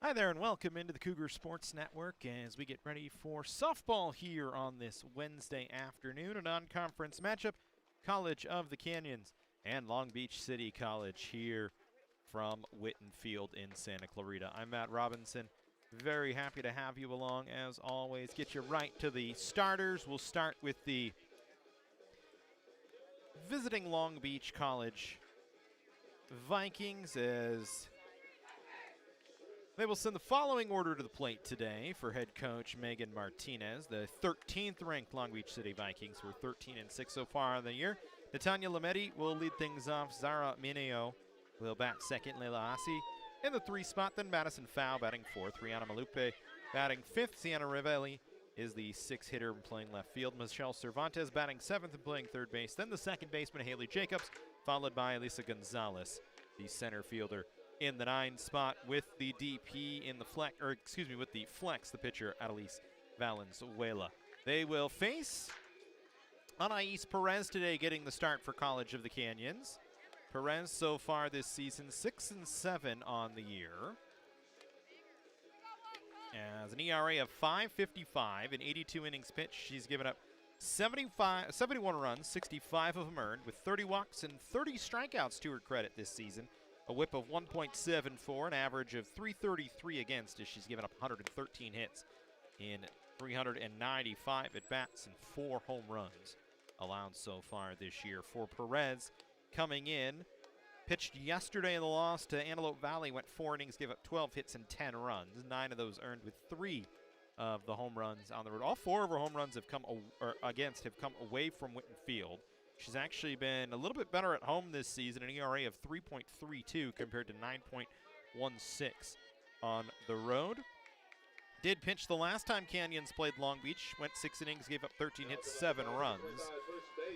Hi there and welcome into the Cougar Sports Network as we get ready for softball here on this Wednesday afternoon. A non-conference matchup, College of the Canyons and Long Beach City College here from Whitten Field in Santa Clarita. I'm Matt Robinson. Very happy to have you along as always. Get you right to the starters. We'll start with the visiting Long Beach College Vikings as they will send the following order to the plate today for head coach Megan Martinez. The 13th ranked Long Beach City Vikings, who are 13-6 so far in the year. Natanya Lametti will lead things off. Zara Mineo will bat second. Leila Asi in the 3 spot. Then Madison Fowl batting 4th. Rihanna Malupe batting 5th. Sienna Rivelli is the 6th hitter playing left field. Michelle Cervantes batting 7th and playing 3rd base. Then the second baseman Haley Jacobs, followed by Elisa Gonzalez, the center fielder, in the 9 spot with the DP in the flex, with the flex, the pitcher Adelise Valenzuela. They will face Anais Perez today, getting the start for College of the Canyons. Perez so far this season 6-7 on the year. As an ERA of 5.55 in 82 innings pitched, she's given up 71 runs, 65 of them earned, with 30 walks and 30 strikeouts to her credit this season. A whip of 1.74, an average of 333 against, as she's given up 113 hits in 395 at-bats and 4 home runs allowed so far this year. For Perez, coming in, pitched yesterday in the loss to Antelope Valley, went 4 innings, gave up 12 hits and 10 runs, 9 of those earned, with 3 of the home runs on the road. All 4 of her home runs have come away from Whitten Field. She's actually been a little bit better at home this season, an ERA of 3.32 compared to 9.16 on the road. Did pitch the last time Canyons played Long Beach, went 6 innings, gave up 13 hits, 7 runs.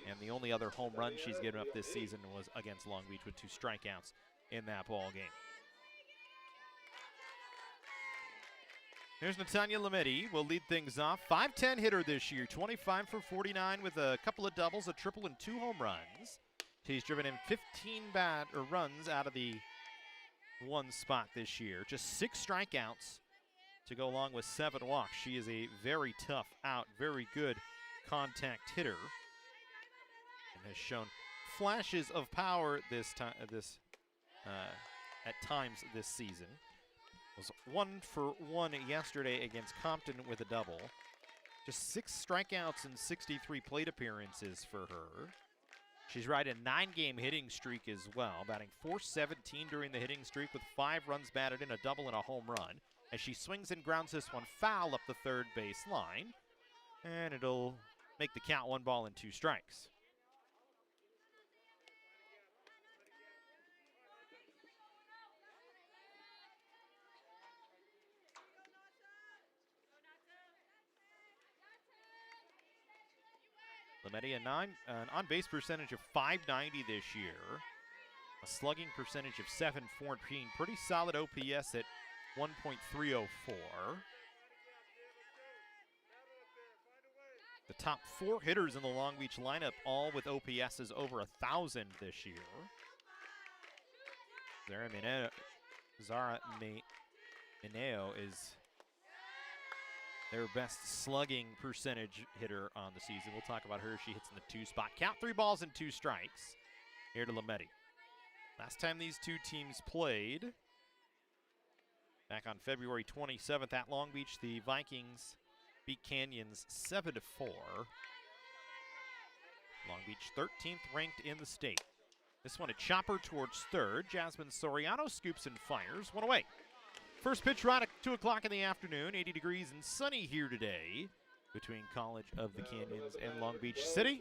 And the only other home run she's given up this season was against Long Beach with 2 strikeouts in that ball game. Here's Natanya Lametti, will lead things off. 5'10" hitter this year, 25 for 49 with a couple of doubles, a triple, and 2 home runs. She's driven in 15 runs out of the 1 spot this year. Just 6 strikeouts to go along with 7 walks. She is a very tough out, very good contact hitter, and has shown flashes of power at times this season. Was 1 for 1 yesterday against Compton with a double. Just 6 strikeouts and 63 plate appearances for her. She's riding a 9-game hitting streak as well, batting .417 during the hitting streak with 5 runs batted in, a double and a home run, as she swings and grounds this one foul up the 3rd base line, and it'll make the count 1 ball and 2 strikes. Lametti, an on-base percentage of .590 this year, a slugging percentage of .714, pretty solid OPS at 1.304. The top 4 hitters in the Long Beach lineup, all with OPSs over 1,000 this year. Zara Mineo is their best slugging percentage hitter on the season. We'll talk about her. She hits in the 2 spot. Count 3 balls and 2 strikes. Here to Lametti. Last time these 2 teams played, back on February 27th at Long Beach, the Vikings beat Canyons 7-4. Long Beach 13th ranked in the state. This one a chopper towards 3rd. Jasmine Soriano scoops and fires. 1 away. First pitch right at 2 o'clock in the afternoon. 80 degrees and sunny here today between College of the Canyons and Long Beach City.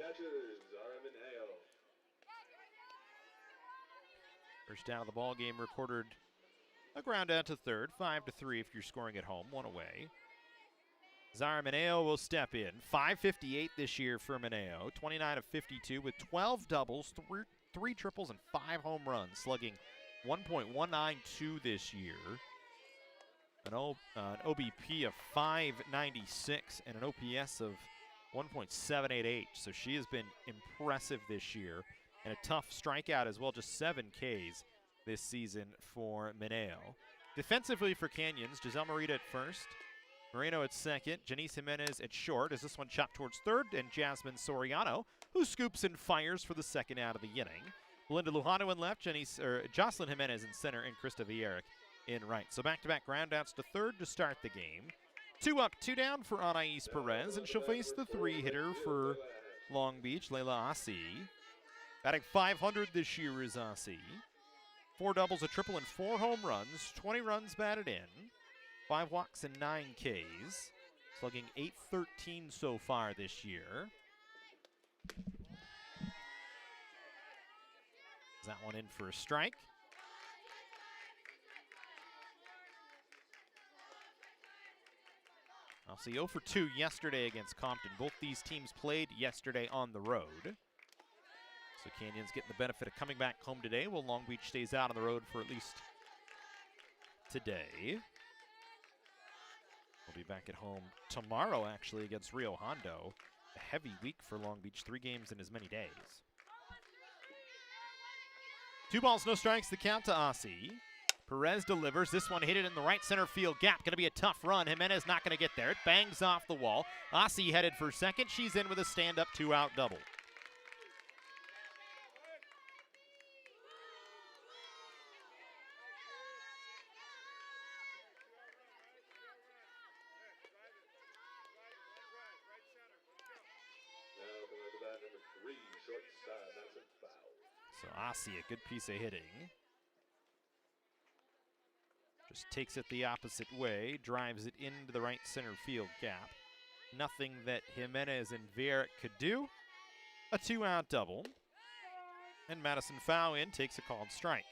First down of the ball game recorded a ground out to 3rd. 5-3 if you're scoring at home. 1 away. Zara Mineo will step in. 558 this year for Mineo. 29 of 52 with 12 doubles, 3 triples, and 5 home runs. Slugging 1.192 this year. An OBP of 596 and an OPS of 1.788. So she has been impressive this year. And a tough strikeout as well, just 7 Ks this season for Mineo. Defensively for Canyons, Giselle Marita at first, Moreno at second, Janice Jimenez at short as this one chopped towards third, and Jasmine Soriano, who scoops and fires for the second out of the inning. Belinda Lujano in left, Jocelyn Jimenez in center, and Krista Vierik in right. So back-to-back groundouts to third to start the game. 2 up, 2 down for Anais Perez, and she'll face the 3-hitter for Long Beach, Layla Asi. Batting .500 this year is Asi. 4 doubles, a triple, and 4 home runs. 20 runs batted in. 5 walks and 9 Ks. Slugging .813 so far this year. That one in for a strike. I'll see 0 for 2 yesterday against Compton. Both these teams played yesterday on the road. So Canyons getting the benefit of coming back home today, while Long Beach stays out on the road for at least today. We'll be back at home tomorrow, actually, against Rio Hondo. A heavy week for Long Beach, 3 games in as many days. 2 balls, no strikes, the count to Asi. Perez delivers. This one hit it in the right center field gap. Going to be a tough run. Jimenez not going to get there. It bangs off the wall. Asi headed for second. She's in with a stand-up 2-out double. So Asi, a good piece of hitting. Just takes it the opposite way, drives it into the right center field gap. Nothing that Jimenez and Vierik could do. A 2-out double. And Madison Fow in takes a called strike.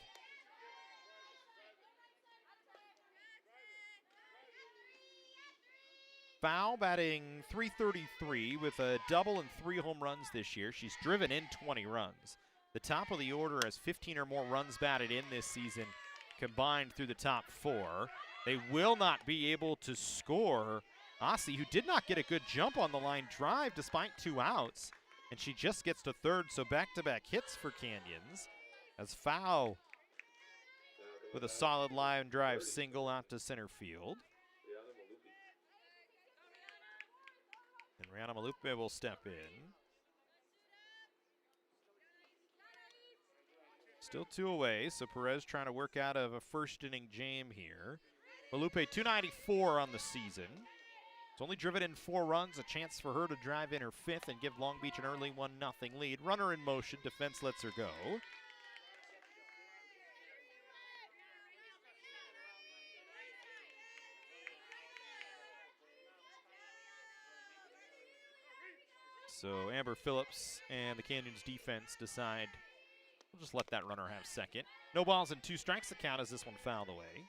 Fow batting .333 with a double and 3 home runs this year. She's driven in 20 runs. The top of the order has 15 or more runs batted in this season combined through the top 4. They will not be able to score Asi, who did not get a good jump on the line drive despite 2 outs. And she just gets to third, so back-to-back hits for Canyons. As Fow with a solid line drive single out to center field. And Rihanna Malupe will step in. Still 2 away, so Perez trying to work out of a first-inning jam here. Malupe, 294 on the season. It's only driven in 4 runs, a chance for her to drive in her 5th and give Long Beach an early 1-0 lead. Runner in motion, defense lets her go. So Amber Phillips and the Canyons defense decide we'll just let that runner have second. No balls and 2 strikes to count as this one fouled away.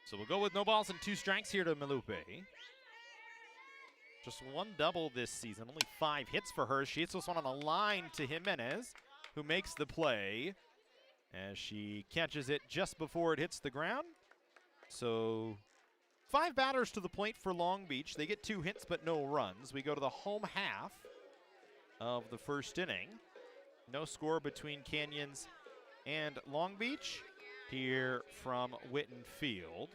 So we'll go with no balls and 2 strikes here to Malupe. Just 1 double this season, only 5 hits for her. She hits this one on the line to Jimenez, who makes the play as she catches it just before it hits the ground. So 5 batters to the plate for Long Beach. They get 2 hits but no runs. We go to the home half of the first inning. No score between Canyons and Long Beach here from Whitten Field.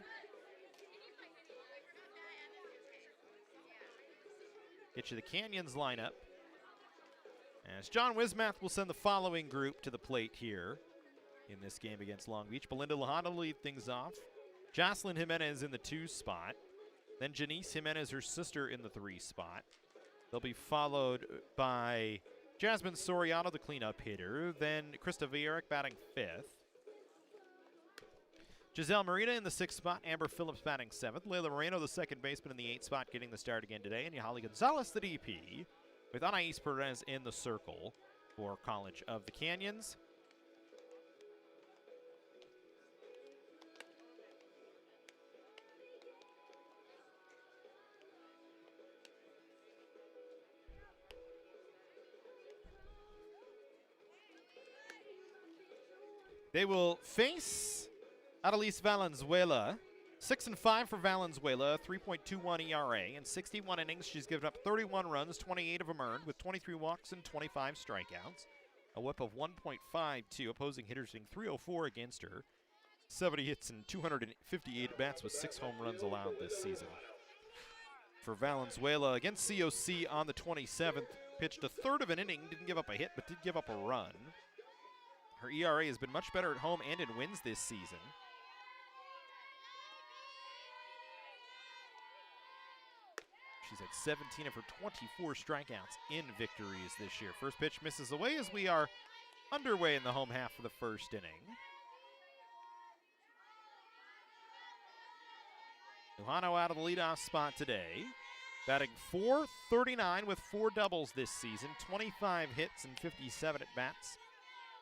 Get you the Canyons lineup, as John Wismath will send the following group to the plate here in this game against Long Beach. Belinda Lajano lead things off. Jocelyn Jimenez in the 2 spot. Then Janice Jimenez, her sister, in the 3 spot. They'll be followed by Jasmine Soriano, the cleanup hitter. Then Krista Vierik batting 5th. Giselle Marita in the 6th spot. Amber Phillips batting 7th. Layla Moreno, the second baseman, in the 8th spot, getting the start again today. And Yahali Gonzalez, the DP, with Anais Perez in the circle for College of the Canyons. They will face Adelise Valenzuela 6-5 for Valenzuela, 3.21 ERA. In 61 innings, she's given up 31 runs, 28 of them earned, with 23 walks and 25 strikeouts. A whip of 1.52, opposing hitters hitting 304 against her. 70 hits and 258 at-bats with 6 home runs allowed this season. For Valenzuela, against COC on the 27th, pitched a third of an inning, didn't give up a hit, but did give up a run. Her ERA has been much better at home and in wins this season. She's had 17 of her 24 strikeouts in victories this year. First pitch misses away as we are underway in the home half of the first inning. Lujano out of the leadoff spot today. Batting .439 with 4 doubles this season, 25 hits and 57 at-bats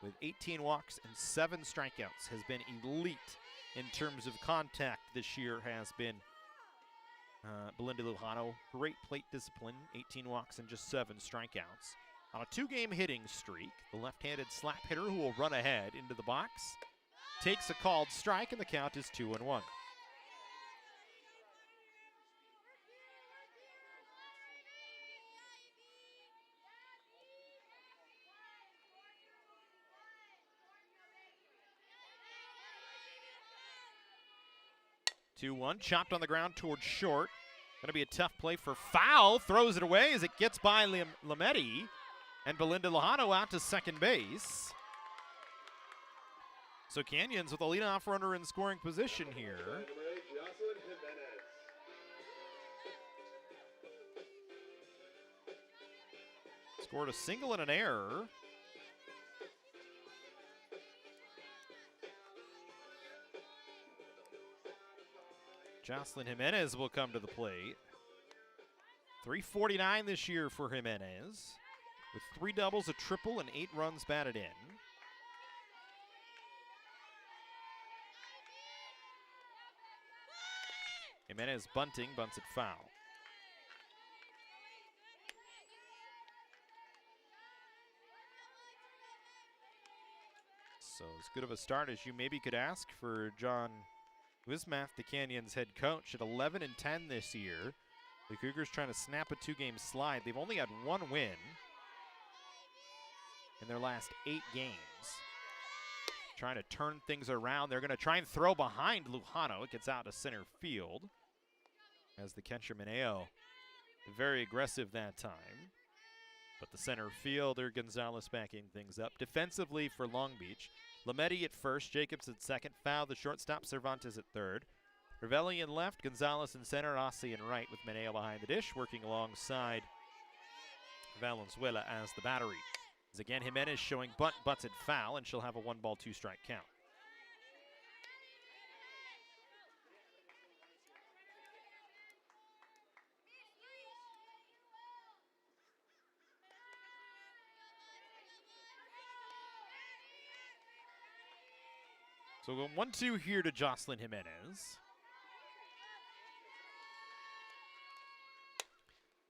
with 18 walks and 7 strikeouts. Has been elite in terms of contact this year, has been Belinda Lujano. Great plate discipline, 18 walks and just 7 strikeouts. On a 2-game hitting streak, the left-handed slap hitter who will run ahead into the box takes a called strike, and the count is 2-1. Chopped on the ground towards short. Going to be a tough play for foul. Throws it away as it gets by Lametti. And Belinda Lujano out to second base. So Canyons with a leadoff runner in scoring position here. Scored a single and an error. Jocelyn Jimenez will come to the plate. .349 this year for Jimenez, with 3 doubles, a triple, and 8 runs batted in. Jimenez bunting, bunts it foul. So as good of a start as you maybe could ask for John Wismath, the Canyons head coach, at 11-10 this year. The Cougars trying to snap a 2-game slide. They've only had 1 win in their last 8 games. Trying to turn things around. They're going to try and throw behind Lujano. It gets out to center field as the catcher Mineo, very aggressive that time. But the center fielder Gonzalez backing things up. Defensively for Long Beach, Lametti at first, Jacobs at second, foul the shortstop, Cervantes at third. Ravelli in left, Gonzalez in center, Ossi in right, with Mineo behind the dish, working alongside Valenzuela as the battery. As again, Jimenez showing butts at foul, and she'll have a 1-ball, 2-strike count. So we'll go 1-2 here to Jocelyn Jimenez.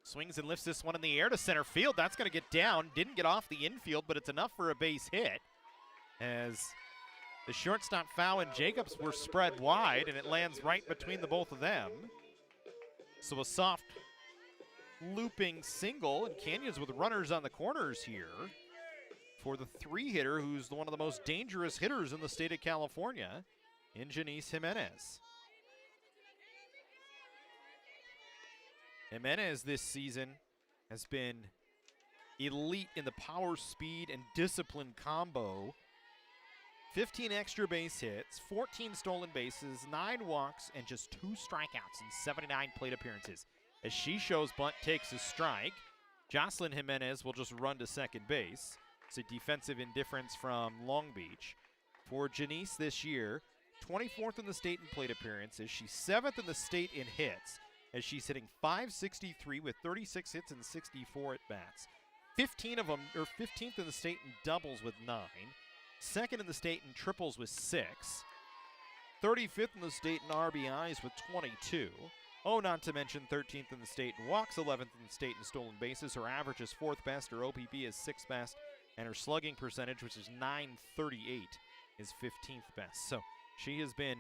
Swings and lifts this one in the air to center field. That's going to get down. Didn't get off the infield, but it's enough for a base hit. As the shortstop foul and Jacobs were spread wide, and it lands right between the both of them. So a soft looping single, and Canyons with runners on the corners here for the 3-hitter, who's one of the most dangerous hitters in the state of California, in Janice Jimenez. Jimenez this season has been elite in the power, speed, and discipline combo. 15 extra base hits, 14 stolen bases, 9 walks, and just 2 strikeouts in 79 plate appearances. As she shows bunt, takes a strike. Jocelyn Jimenez will just run to second base. It's a defensive indifference from Long Beach. For Janice this year, 24th in the state in plate appearances. She's 7th in the state in hits, as she's hitting .563 with 36 hits and 64 at-bats. 15th in the state in doubles with 9. 2nd in the state in triples with 6. 35th in the state in RBIs with 22. Oh, not to mention 13th in the state in walks, 11th in the state in stolen bases. Her average is 4th best, her OPB is 6th best, and her slugging percentage, which is .938, is 15th best. So she has been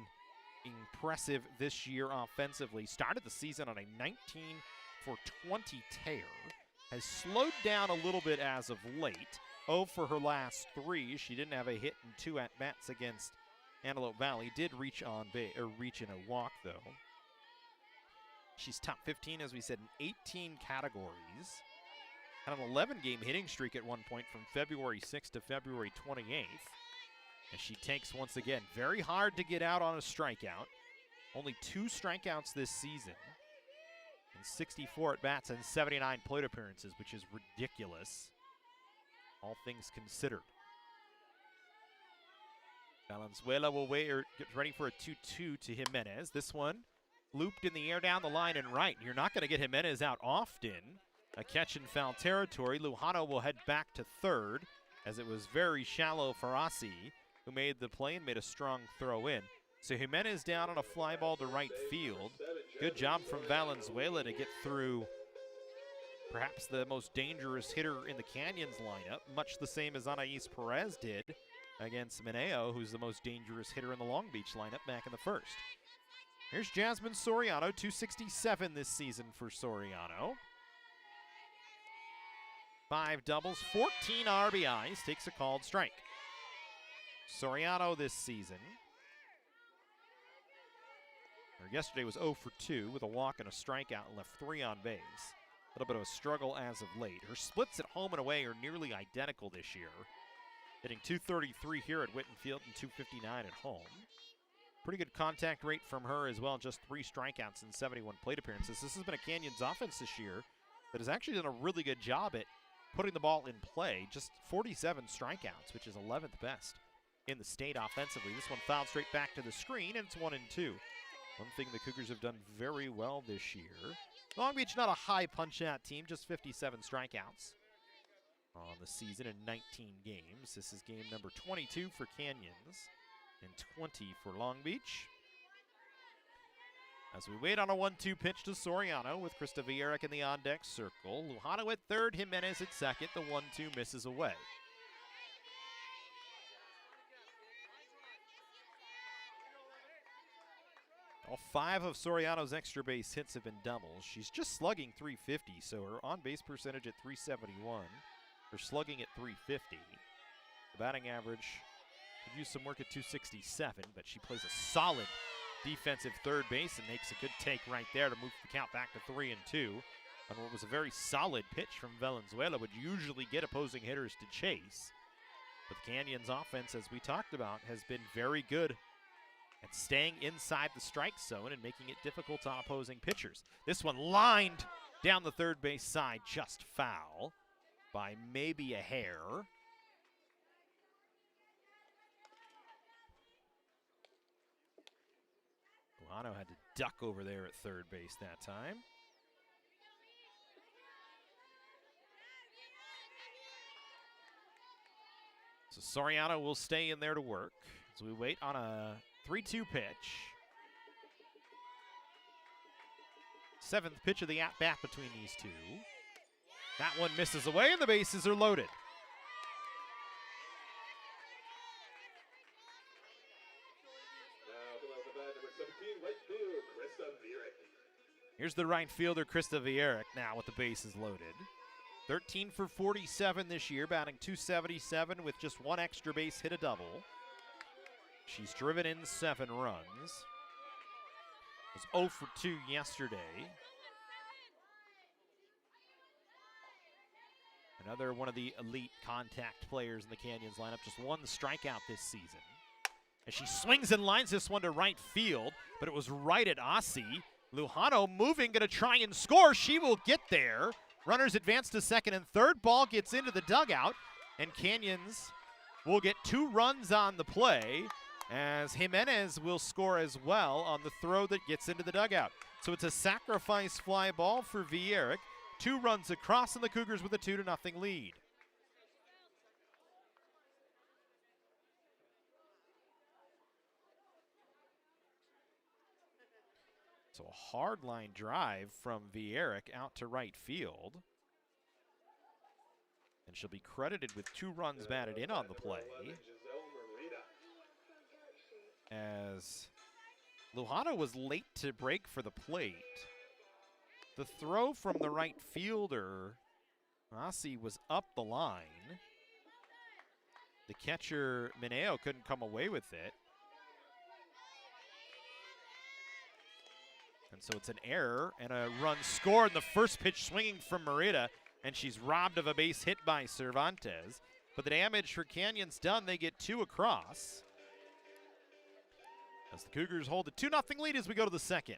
impressive this year offensively. Started the season on a 19-for-20 tear. Has slowed down a little bit as of late. 0 for her last 3. She didn't have a hit in 2 at-bats against Antelope Valley. Did reach in a walk, though. She's top 15, as we said, in 18 categories. Had an 11-game hitting streak at one point from February 6th to February 28th. And she takes, once again, very hard to get out on a strikeout. Only 2 strikeouts this season. And 64 at-bats and 79 plate appearances, which is ridiculous, all things considered. Valenzuela will wait or get ready for a 2-2 to Jimenez. This one looped in the air down the line and right. You're not going to get Jimenez out often. A catch in foul territory. Lujano will head back to third, as it was very shallow for Asi, who made the play and made a strong throw in. So Jimenez down on a fly ball to right field. Good job from Valenzuela to get through perhaps the most dangerous hitter in the Canyons lineup, much the same as Anais Perez did against Mineo, who's the most dangerous hitter in the Long Beach lineup back in the first. Here's Jasmine Soriano, 267 this season for Soriano. 5 doubles, 14 RBIs, takes a called strike. Soriano this season, yesterday was 0 for 2 with a walk and a strikeout and left 3 on base. A little bit of a struggle as of late. Her splits at home and away are nearly identical this year. Hitting .233 here at Whitten Field and .259 at home. Pretty good contact rate from her as well, just 3 strikeouts and 71 plate appearances. This has been a Canyons offense this year that has actually done a really good job at putting the ball in play. Just 47 strikeouts, which is 11th best in the state offensively. This one fouled straight back to the screen, and it's 1-2. One thing the Cougars have done very well this year. Long Beach, not a high punch-out team, just 57 strikeouts on the season in 19 games. This is game number 22 for Canyons and 20 for Long Beach. As we wait on a 1-2 pitch to Soriano with Krista Vierik in the on-deck circle. Lujano at third, Jimenez at second. The 1-2 misses away. All 5 of Soriano's extra base hits have been doubles. She's just slugging .350, so her on-base percentage at .371. Her slugging at .350. The batting average could use some work at .267, but she plays a solid defensive third base and makes a good take right there to move the count back to 3-2 on what was a very solid pitch from Valenzuela, would usually get opposing hitters to chase. But the Canyons offense, as we talked about, has been very good at staying inside the strike zone and making it difficult on opposing pitchers. This one lined down the third base side, just foul by maybe a hair. Lujano had to duck over there at third base that time. So Soriano will stay in there to work as we wait on a 3-2 pitch. 7th pitch of the at-bat between these two. That one misses away and the bases are loaded. Here's the right fielder, Krista Vierik, now with the bases loaded. 13 for 47 this year, batting .277 with just 1 extra base hit, a double. She's driven in 7 runs. Was 0 for 2 yesterday. Another one of the elite contact players in the Canyons lineup, just 1 strikeout this season. As she swings and lines this one to right field, but it was right at Asi. Lujano moving, going to try and score. She will get there. Runners advance to second and third. Ball gets into the dugout, and Canyons will get 2 runs on the play, as Jimenez will score as well on the throw that gets into the dugout. So it's a sacrifice fly ball for Vierik. 2 runs across, and the Cougars with a 2-0 lead. So a hard line drive from Vierik out to right field. And she'll be credited with 2 runs batted in on the play, as Lujano was late to break for the plate. The throw from the right fielder, Rossi, was up the line. The catcher, Mineo, couldn't come away with it. And so it's an error and a run scored. The first pitch swinging from Merida, and she's robbed of a base hit by Cervantes. But the damage for Canyon's done. They get 2 across. As the Cougars hold a 2-0 lead as we go to the second.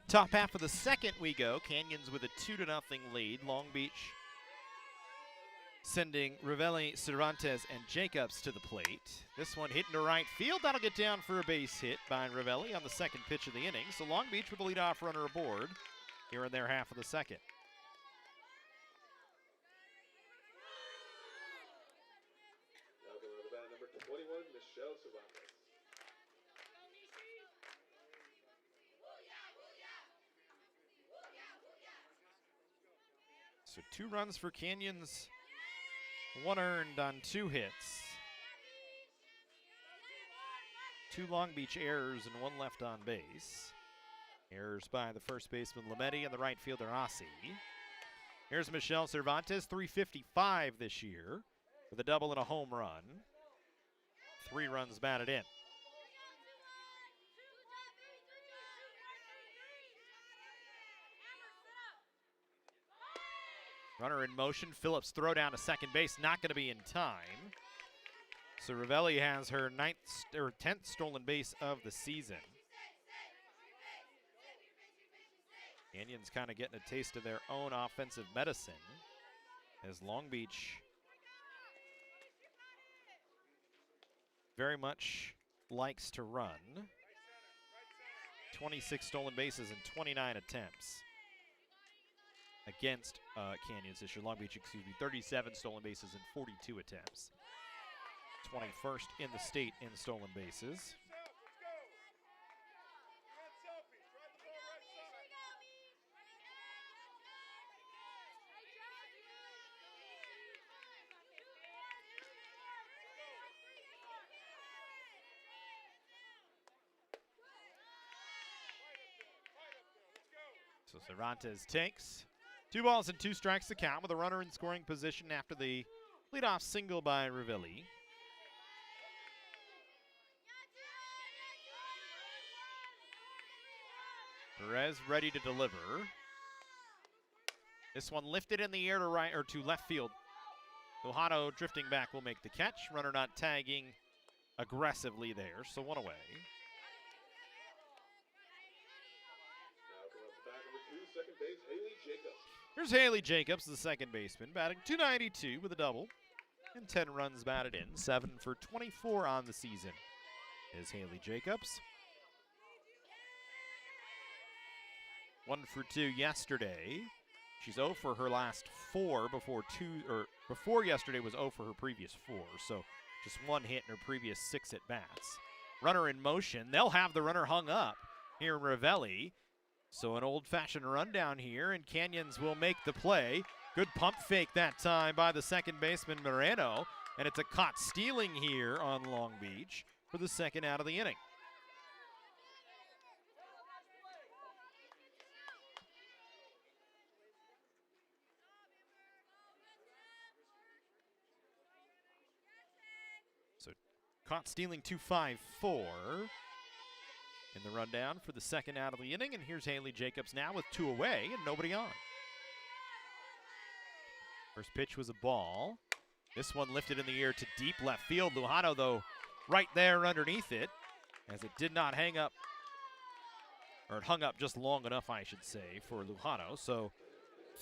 Top half of the second we go. Canyons with a 2-0 lead. Long Beach sending Ravelli, Cervantes, and Jacobs to the plate. This one hitting to right field. That'll get down for a base hit by Ravelli on the second pitch of the inning. So Long Beach with the leadoff runner aboard here in their half of the second. Now coming on the bat, number 21, Michelle Cervantes. So 2 runs for Canyons, 1 earned on 2 hits. 2 Long Beach errors and 1 left on base. Errors by the first baseman Lametti and the right fielder Ossie. Here's Michelle Cervantes, 355 this year with a double and a home run. 3 runs batted in. Runner in motion. Phillips throw down to second base, not going to be in time. So Ravelli has her 10th stolen base of the season. Canyons kind of getting a taste of their own offensive medicine as Long Beach very much likes to run. 26 stolen bases in 29 attempts against Canyons this year. Long Beach, 37 stolen bases in 42 attempts. 21st in the state in stolen bases. So Cervantes takes 2 balls and 2 strikes to count with a runner in scoring position after the leadoff single by Ravelli. Perez ready to deliver. This one lifted in the air to right or to left field. Lujano drifting back will make the catch. Runner not tagging aggressively there, so 1 away. Now coming up the bat, number 2, second base, Haley Jacobs. Here's Haley Jacobs, the second baseman, batting .292 with a double and 10 runs batted in. 7 for 24 on the season is Haley Jacobs. 1 for 2 yesterday. She's 0 for her last 4 before yesterday was 0 for her previous 4. So just 1 hit in her previous 6 at-bats. Runner in motion. They'll have the runner hung up here in Ravelli. So an old-fashioned rundown here, and Canyons will make the play. Good pump fake that time by the second baseman, Moreno. And it's a caught stealing here on Long Beach for the second out of the inning. So caught stealing 2-5-4 in the rundown for the second out of the inning. And here's Haley Jacobs now with 2 away and nobody on. First pitch was a ball. This one lifted in the air to deep left field. Lujano, though, right there underneath it, as it did not hang up, or it hung up just long enough, I should say, for Lujano. So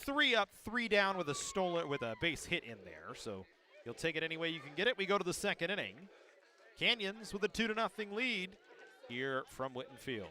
3 up, 3 down with a base hit in there. So you'll take it any way you can get it. We go to the second inning. Canyons with a 2-0 lead here from Whitten Field.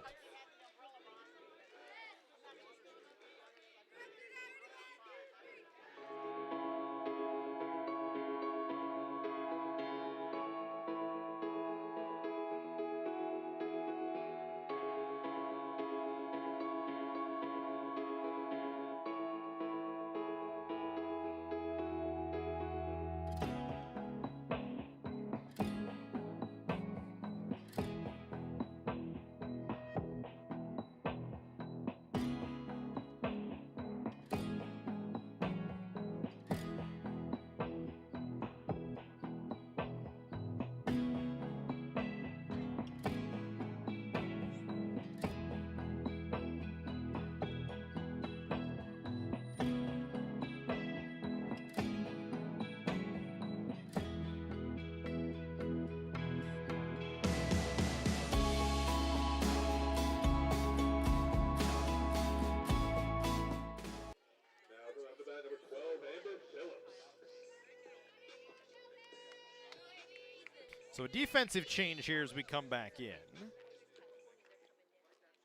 So a defensive change here as we come back in.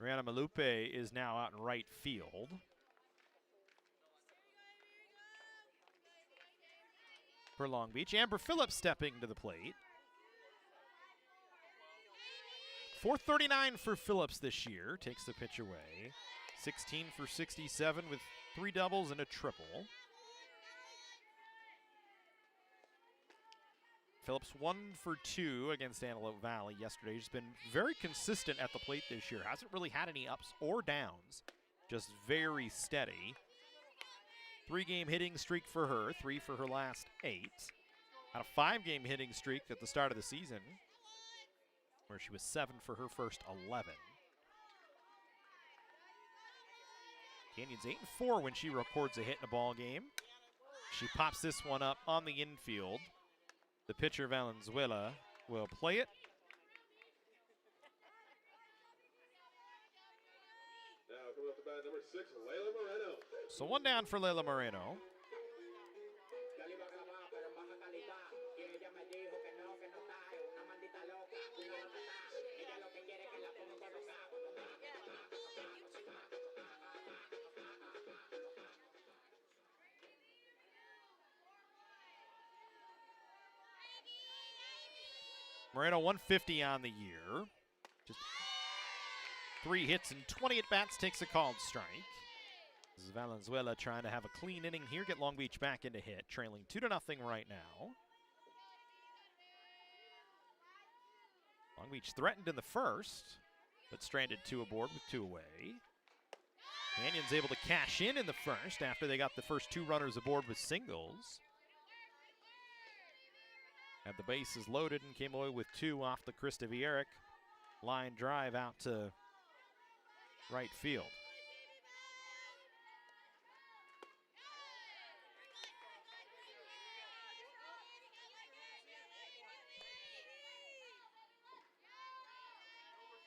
Rihanna Malupe is now out in right field. For Long Beach. Amber Phillips stepping to the plate. .439 for Phillips this year. Takes the pitch away. 16 for 67 with 3 doubles and a triple. Phillips 1 for 2 against Antelope Valley yesterday. She's been very consistent at the plate this year. Hasn't really had any ups or downs. Just very steady. 3-game hitting streak for her. 3 for her last 8. Had a 5-game hitting streak at the start of the season, where she was 7 for her first 11. Canyons 8-4 when she records a hit in a ball game. She pops this one up on the infield. The pitcher, Valenzuela, will play it. Now coming up to bat, number 6, Layla Moreno. So 1 down for Layla Moreno. Moreno 150 on the year. Just 3 hits and 20 at-bats, takes a called strike. This is Valenzuela trying to have a clean inning here, get Long Beach back into hit, trailing 2-0 right now. Long Beach threatened in the first, but stranded 2 aboard with 2 away. Canyons able to cash in the first after they got the first 2 runners aboard with singles. Had the bases loaded and came away with 2 off the Krista Vierik line drive out to right field.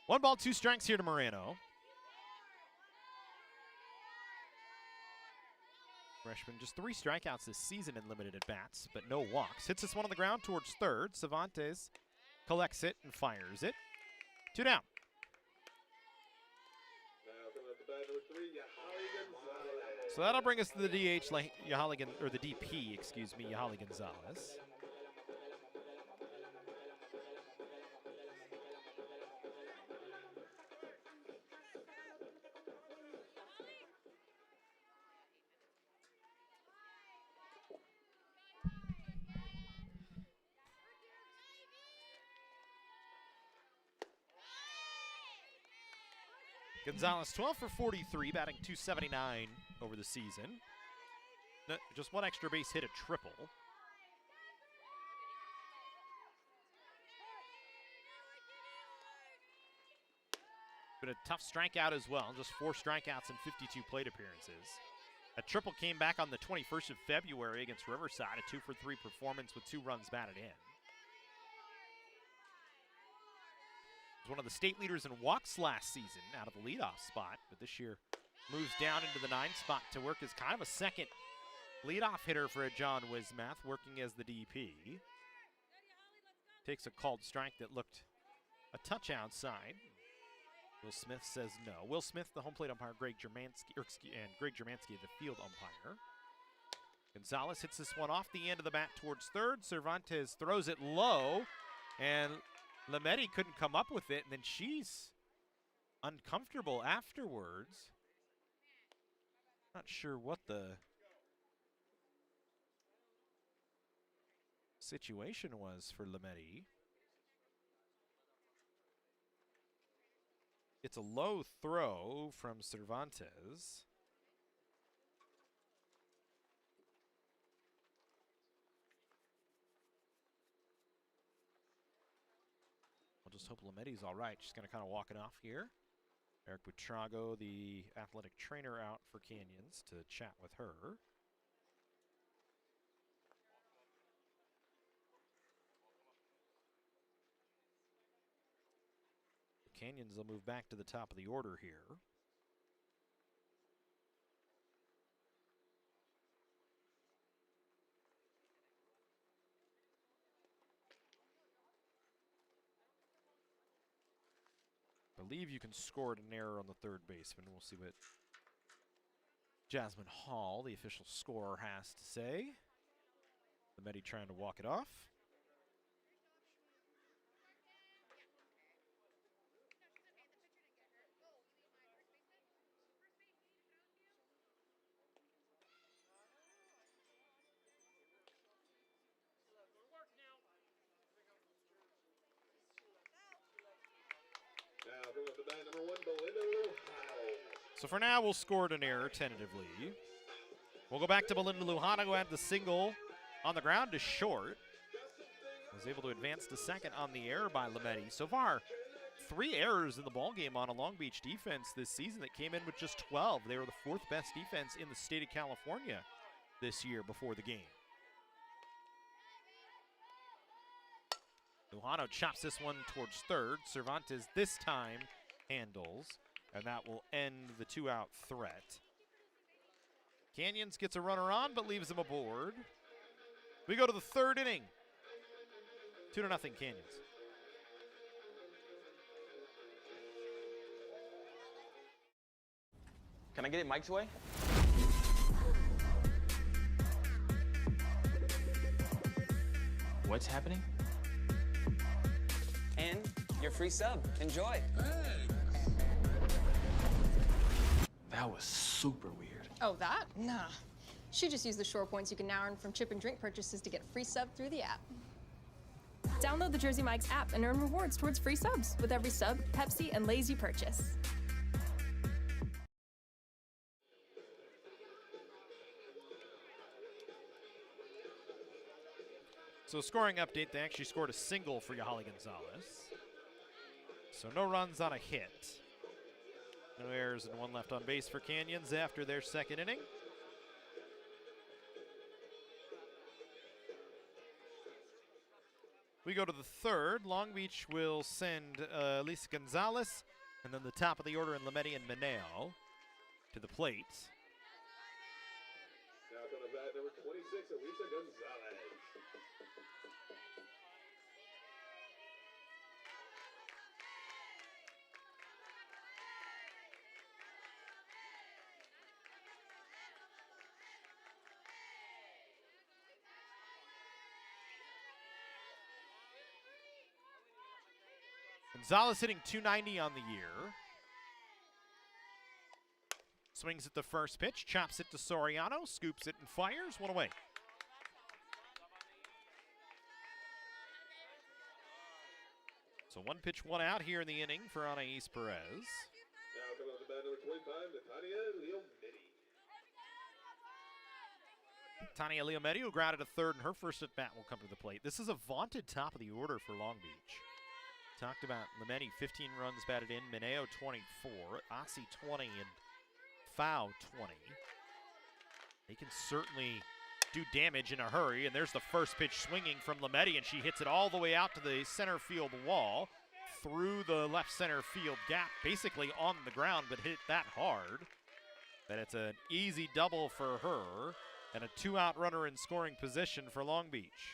One ball, 2 strikes here to Moreno. Freshman, just 3 strikeouts this season in limited at-bats, but no walks. Hits this one on the ground towards third. Cervantes collects it and fires it. 2 down. Now coming up to bat number 3, Yahali Gonzalez. So that'll bring us to the DH, or the DP, excuse me, Yahali Gonzalez. Gonzalez 12 for 43, batting .279 over the season. Just 1 extra base hit, a triple. But a tough strikeout as well, just 4 strikeouts and 52 plate appearances. A triple came back on the 21st of February against Riverside, a 2 for 3 performance with 2 runs batted in. One of the state leaders in walks last season out of the leadoff spot, but this year moves down into the 9 spot to work as kind of a second leadoff hitter for John Wismath, working as the DP. Takes a called strike that looked a touch outside. Will Smith says no. Will Smith, the home plate umpire, Greg Germansky, and Greg Germansky, the field umpire. Gonzalez hits this one off the end of the bat towards third. Cervantes throws it low, and Lametti couldn't come up with it, and then she's uncomfortable afterwards. Not sure what the situation was for Lametti. It's a low throw from Cervantes. We'll just hope Lametti's all right. She's going to kind of walk it off here. Eric Buitrago, the athletic trainer, out for Canyons to chat with her. Canyons will move back to the top of the order here. I believe you can score an error on the third baseman. We'll see what Jasmine Hall, the official scorer, has to say. Lametti trying to walk it off. Now coming up to bat number 1, Belinda Luhano. So for now, we'll score an error tentatively. We'll go back to Belinda Luhano, who had the single on the ground to short. Was able to advance to second on the error by Lametti. So far, 3 errors in the ballgame on a Long Beach defense this season that came in with just 12. They were the 4th best defense in the state of California this year before the game. Luhano chops this one towards third. Cervantes this time handles, and that will end the 2-out threat. Canyons gets a runner on, but leaves him aboard. We go to the 3rd inning. 2-0 Canyons. Can I get it Mike's way? What's happening? And your free sub. Enjoy. That was super weird. Oh, that? Nah. She just used the Shore points you can now earn from chip and drink purchases to get a free sub through the app. Download the Jersey Mike's app and earn rewards towards free subs with every sub, Pepsi, and Lay's you purchase. So scoring update, they actually scored a single for Yahali Gonzalez. So no runs on a hit. No errors and 1 left on base for Canyons after their 2nd inning. We go to the 3rd. Long Beach will send Lisa Gonzalez, and then the top of the order in Lametti and Mineo to the plate. Now the bat, number 26, Elisa Gonzalez. Gonzalez hitting 290 on the year. Swings at the first pitch, chops it to Soriano, scoops it and fires, one away. So one pitch, one out here in the inning for Anais Perez. Now coming off the bat, number 25, Tania Leometti. Tania Leometti, who grounded a third in her first at bat, will come to the plate. This is a vaunted top of the order for Long Beach. Talked about Leometti, 15 runs batted in, Mineo 24, Ossie 20, and Fau 20. They can certainly do damage in a hurry, and there's the first pitch swinging from Leometti, and she hits it all the way out to the center field wall, through the left center field gap, basically on the ground, but hit that hard that it's an easy double for her, and a two-out runner in scoring position for Long Beach.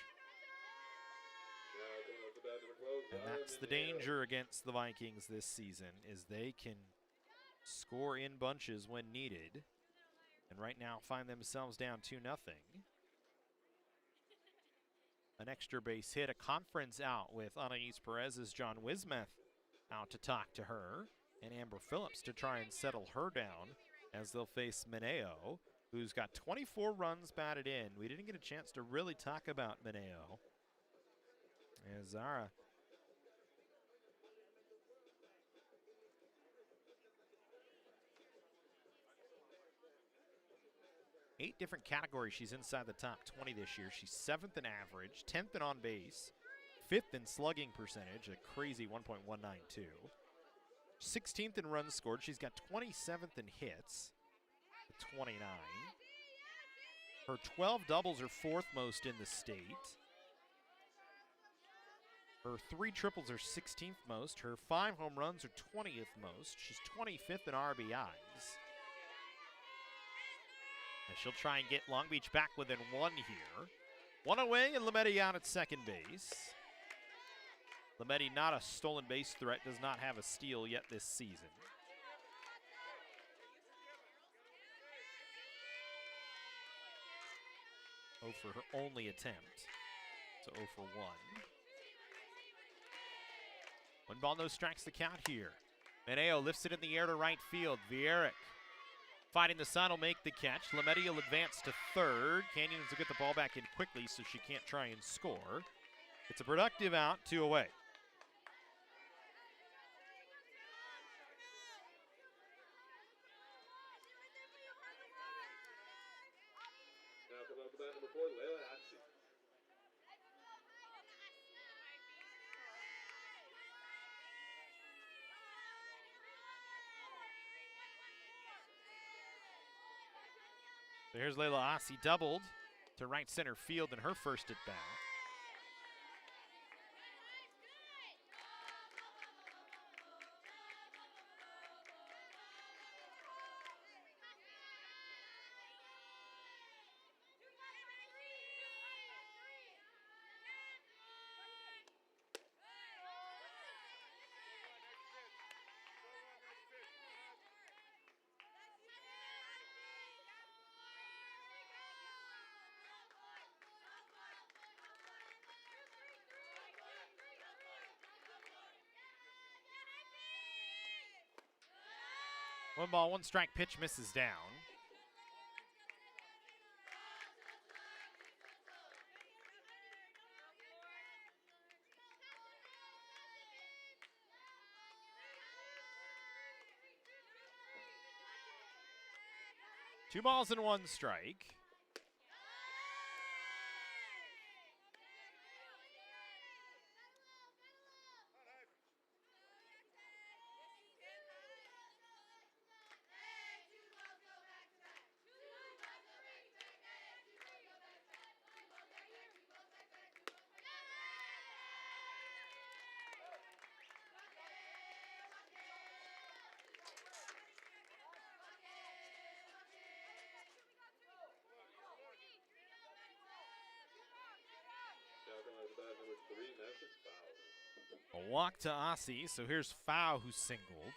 And that's the danger against the Vikings this season, is they can score in bunches when needed, and right now find themselves down 2-0. An extra base hit, a conference out with Anais Perez as John Wismeth out to talk to her, and Amber Phillips to try and settle her down as they'll face Mineo, who's got 24 runs batted in. We didn't get a chance to really talk about Mineo, as Zara 8 different categories. She's inside the top 20 this year. She's 7th in average, 10th in on base, 5th in slugging percentage, a crazy 1.192. 16th in runs scored. She's got 27th in hits, 29. Her 12 doubles are 4th most in the state. Her 3 triples are 16th most. Her 5 home runs are 20th most. She's 25th in RBIs. And she'll try and get Long Beach back within 1 here. 1 away, and Leometti out at second base. Leometti, not a stolen base threat, does not have a steal yet this season. Oh for her only attempt. So 0 for 1. 1 ball, no strikes, the count here. Mineo lifts it in the air to right field. Vierick fighting the sun will make the catch. Leometti will advance to third. Canyons will get the ball back in quickly so she can't try and score. It's a productive out, 2 away. Now coming off the bat, number 4, Leila Hatsi. So here's Leila Ossie, doubled to right center field in her first at bat. One ball, one strike pitch misses down. Two balls and one strike. 3, Madison foul. A walk to Aussie, so here's Fow who singled.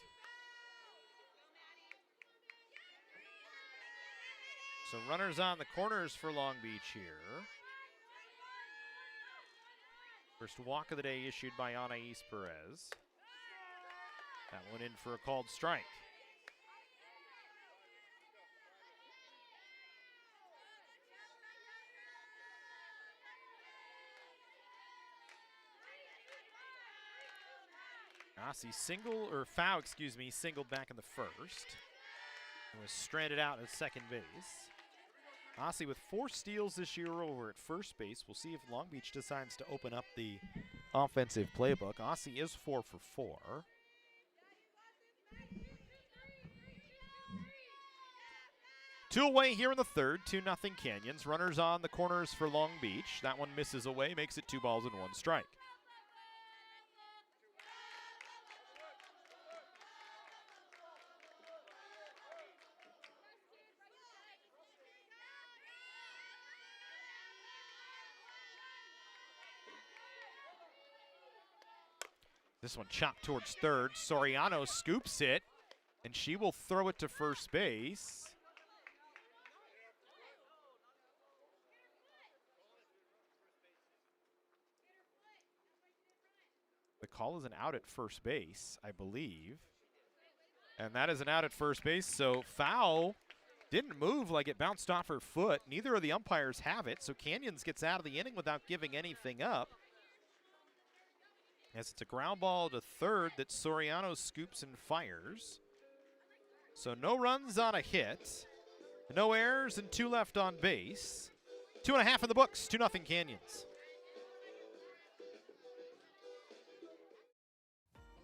So runners on the corners for Long Beach here. First walk of the day issued by Anais Perez. That one in for a called strike. Aussie singled back in the first. And was stranded out at second base. Aussie with 4 steals this year over at first base. We'll see if Long Beach decides to open up the offensive playbook. Aussie is 4 for 4. Two away here in the third, 2-0 Canyons. Runners on the corners for Long Beach. That one misses away, makes it 2 balls and 1 strike. This one chopped towards third. Soriano scoops it, and she will throw it to first base. The call is an out at first base, I believe. And that is an out at first base, so foul didn't move like it bounced off her foot. Neither of the umpires have it, so Canyons gets out of the inning without giving anything up. As it's a ground ball to third that Soriano scoops and fires. So no runs on a hit, no errors, and 2 left on base. 2.5 in the books, 2-0 Canyons.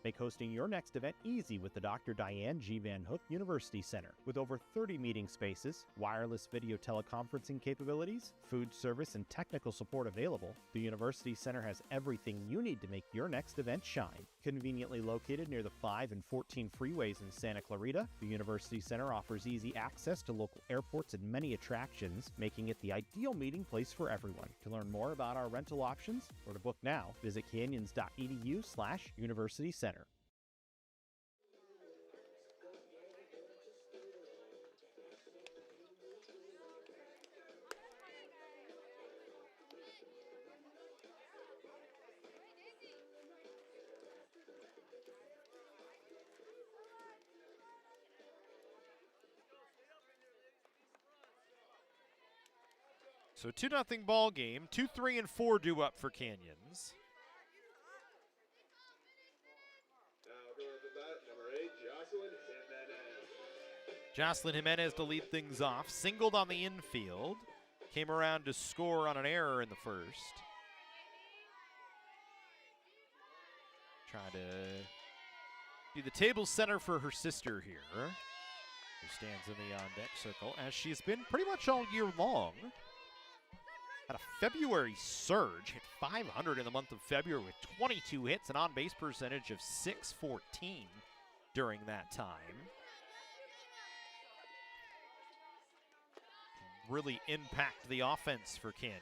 Make hosting your next event easy with the Dr. Diane G. Van Hook University Center. With over 30 meeting spaces, wireless video teleconferencing capabilities, food service, and technical support available, the University Center has everything you need to make your next event shine. Conveniently located near the 5 and 14 freeways in Santa Clarita, the University Center offers easy access to local airports and many attractions, making it the ideal meeting place for everyone. To learn more about our rental options or to book now, visit canyons.edu/University Center. So 2-0 ball game. 2, 3, and 4 due up for Canyons. Now going to bat, number 8, Jocelyn Jimenez. Jocelyn Jimenez to lead things off. Singled on the infield. Came around to score on an error in the first. Trying to do the table center for her sister here, who stands in the on-deck circle, as she's been pretty much all year long. Had a February surge, hit 500 in the month of February with 22 hits, an on-base percentage of .614 during that time. Really impact the offense for Canyons.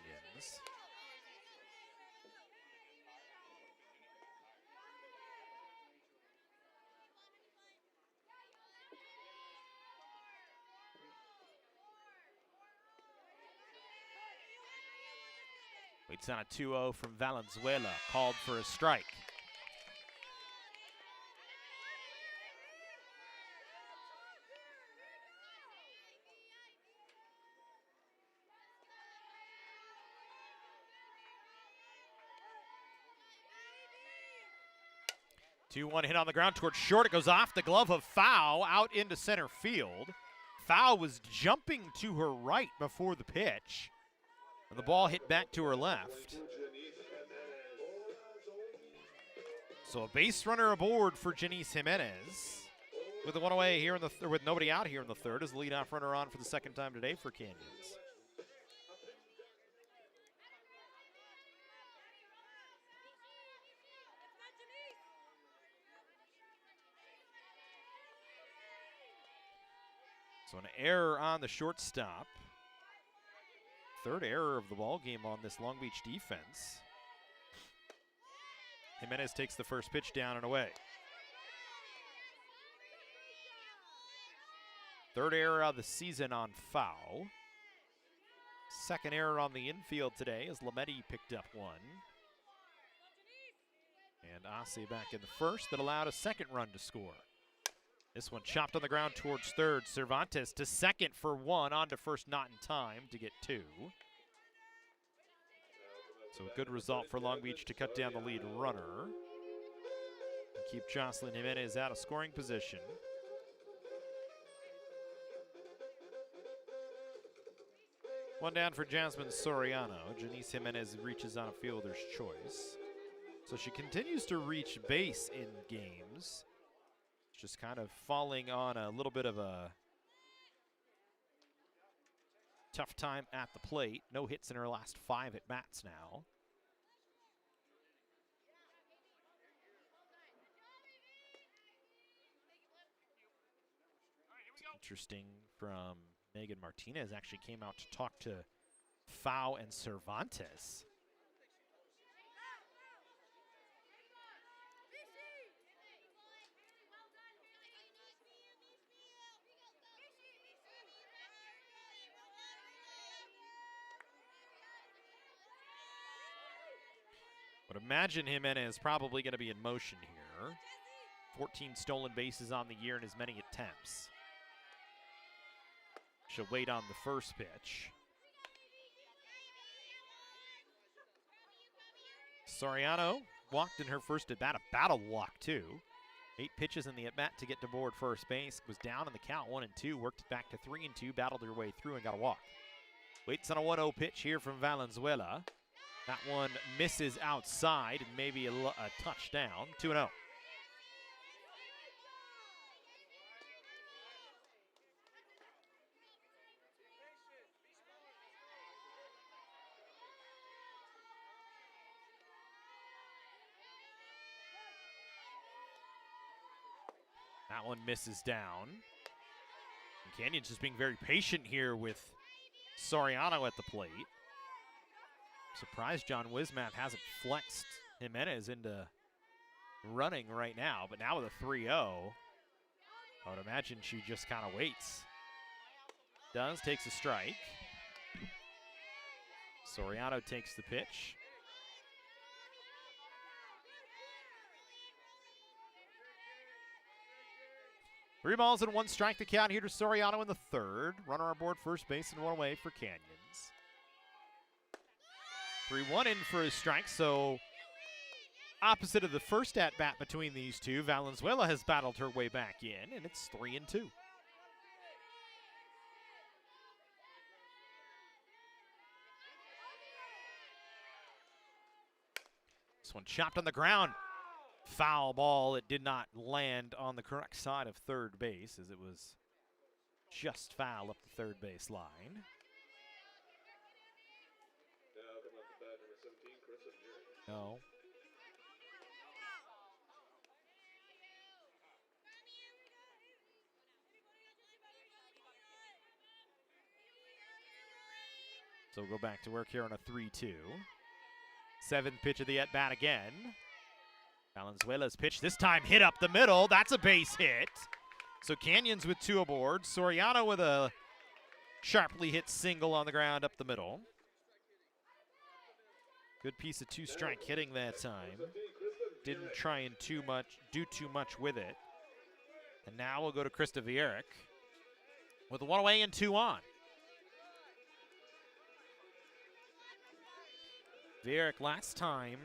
Waits on a 2-0 from Valenzuela, called for a strike. Two, 2-1 hit on the ground towards short. It goes off the glove of Fow out into center field. Fow was jumping to her right before the pitch. And the ball hit back to her left. So a base runner aboard for Janice Jimenez. With the one away here in the with nobody out here in the third, as the leadoff runner on for the second time today for Canyons. So an error on the shortstop. Third error of the ball game on this Long Beach defense. Jimenez takes the first pitch down and away. Third error of the season on foul. Second error on the infield today as Lametti picked up one. And Ase back in the first that allowed a second run to score. This one chopped on the ground towards third. Cervantes to second for one. On to first, not in time to get two. So a good result for Long Beach to cut down the lead runner and keep Jocelyn Jimenez out of scoring position. One down for Jasmine Soriano. Janice Jimenez reaches on a fielder's choice. So she continues to reach base in games. Just kind of falling on a little bit of a tough time at the plate. No hits in her last 5 at bats now. It's interesting from Megan Martinez actually came out to talk to Fau and Cervantes. But imagine Jimenez probably going to be in motion here. 14 stolen bases on the year and as many attempts. She'll wait on the first pitch. Soriano walked in her first at bat, a battle walk too. 8 pitches in the at bat to get to board first base. Was down in the count 1-2, worked it back to 3-2, battled her way through and got a walk. Waits on a 1-0 pitch here from Valenzuela. That one misses outside and maybe a touchdown. 2-0. That one misses down. And Canyon's just being very patient here with Soriano at the plate. Surprised John Wismath hasn't flexed Jimenez into running right now, but now with a 3-0, I would imagine she just kind of waits. Takes a strike. Soriano takes the pitch. Three balls and 1 strike to count here to Soriano in the third. Runner on board first base and 1 away for Canyons. 3-1 in for a strike, so opposite of the first at-bat between these two, Valenzuela has battled her way back in, and it's 3-2. This one chopped on the ground. Foul ball. It did not land on the correct side of third base as it was just foul up the third base line. No. So we'll go back to work here on a 3-2. 7th pitch of the at-bat again. Valenzuela's pitch this time hit up the middle. That's a base hit. So Canyons with 2 aboard. Soriano with a sharply hit single on the ground up the middle. Good piece of 2-strike hitting that time. Didn't try and do too much with it. And now we'll go to Krista Vierik with 1 away and 2 on. Vierik last time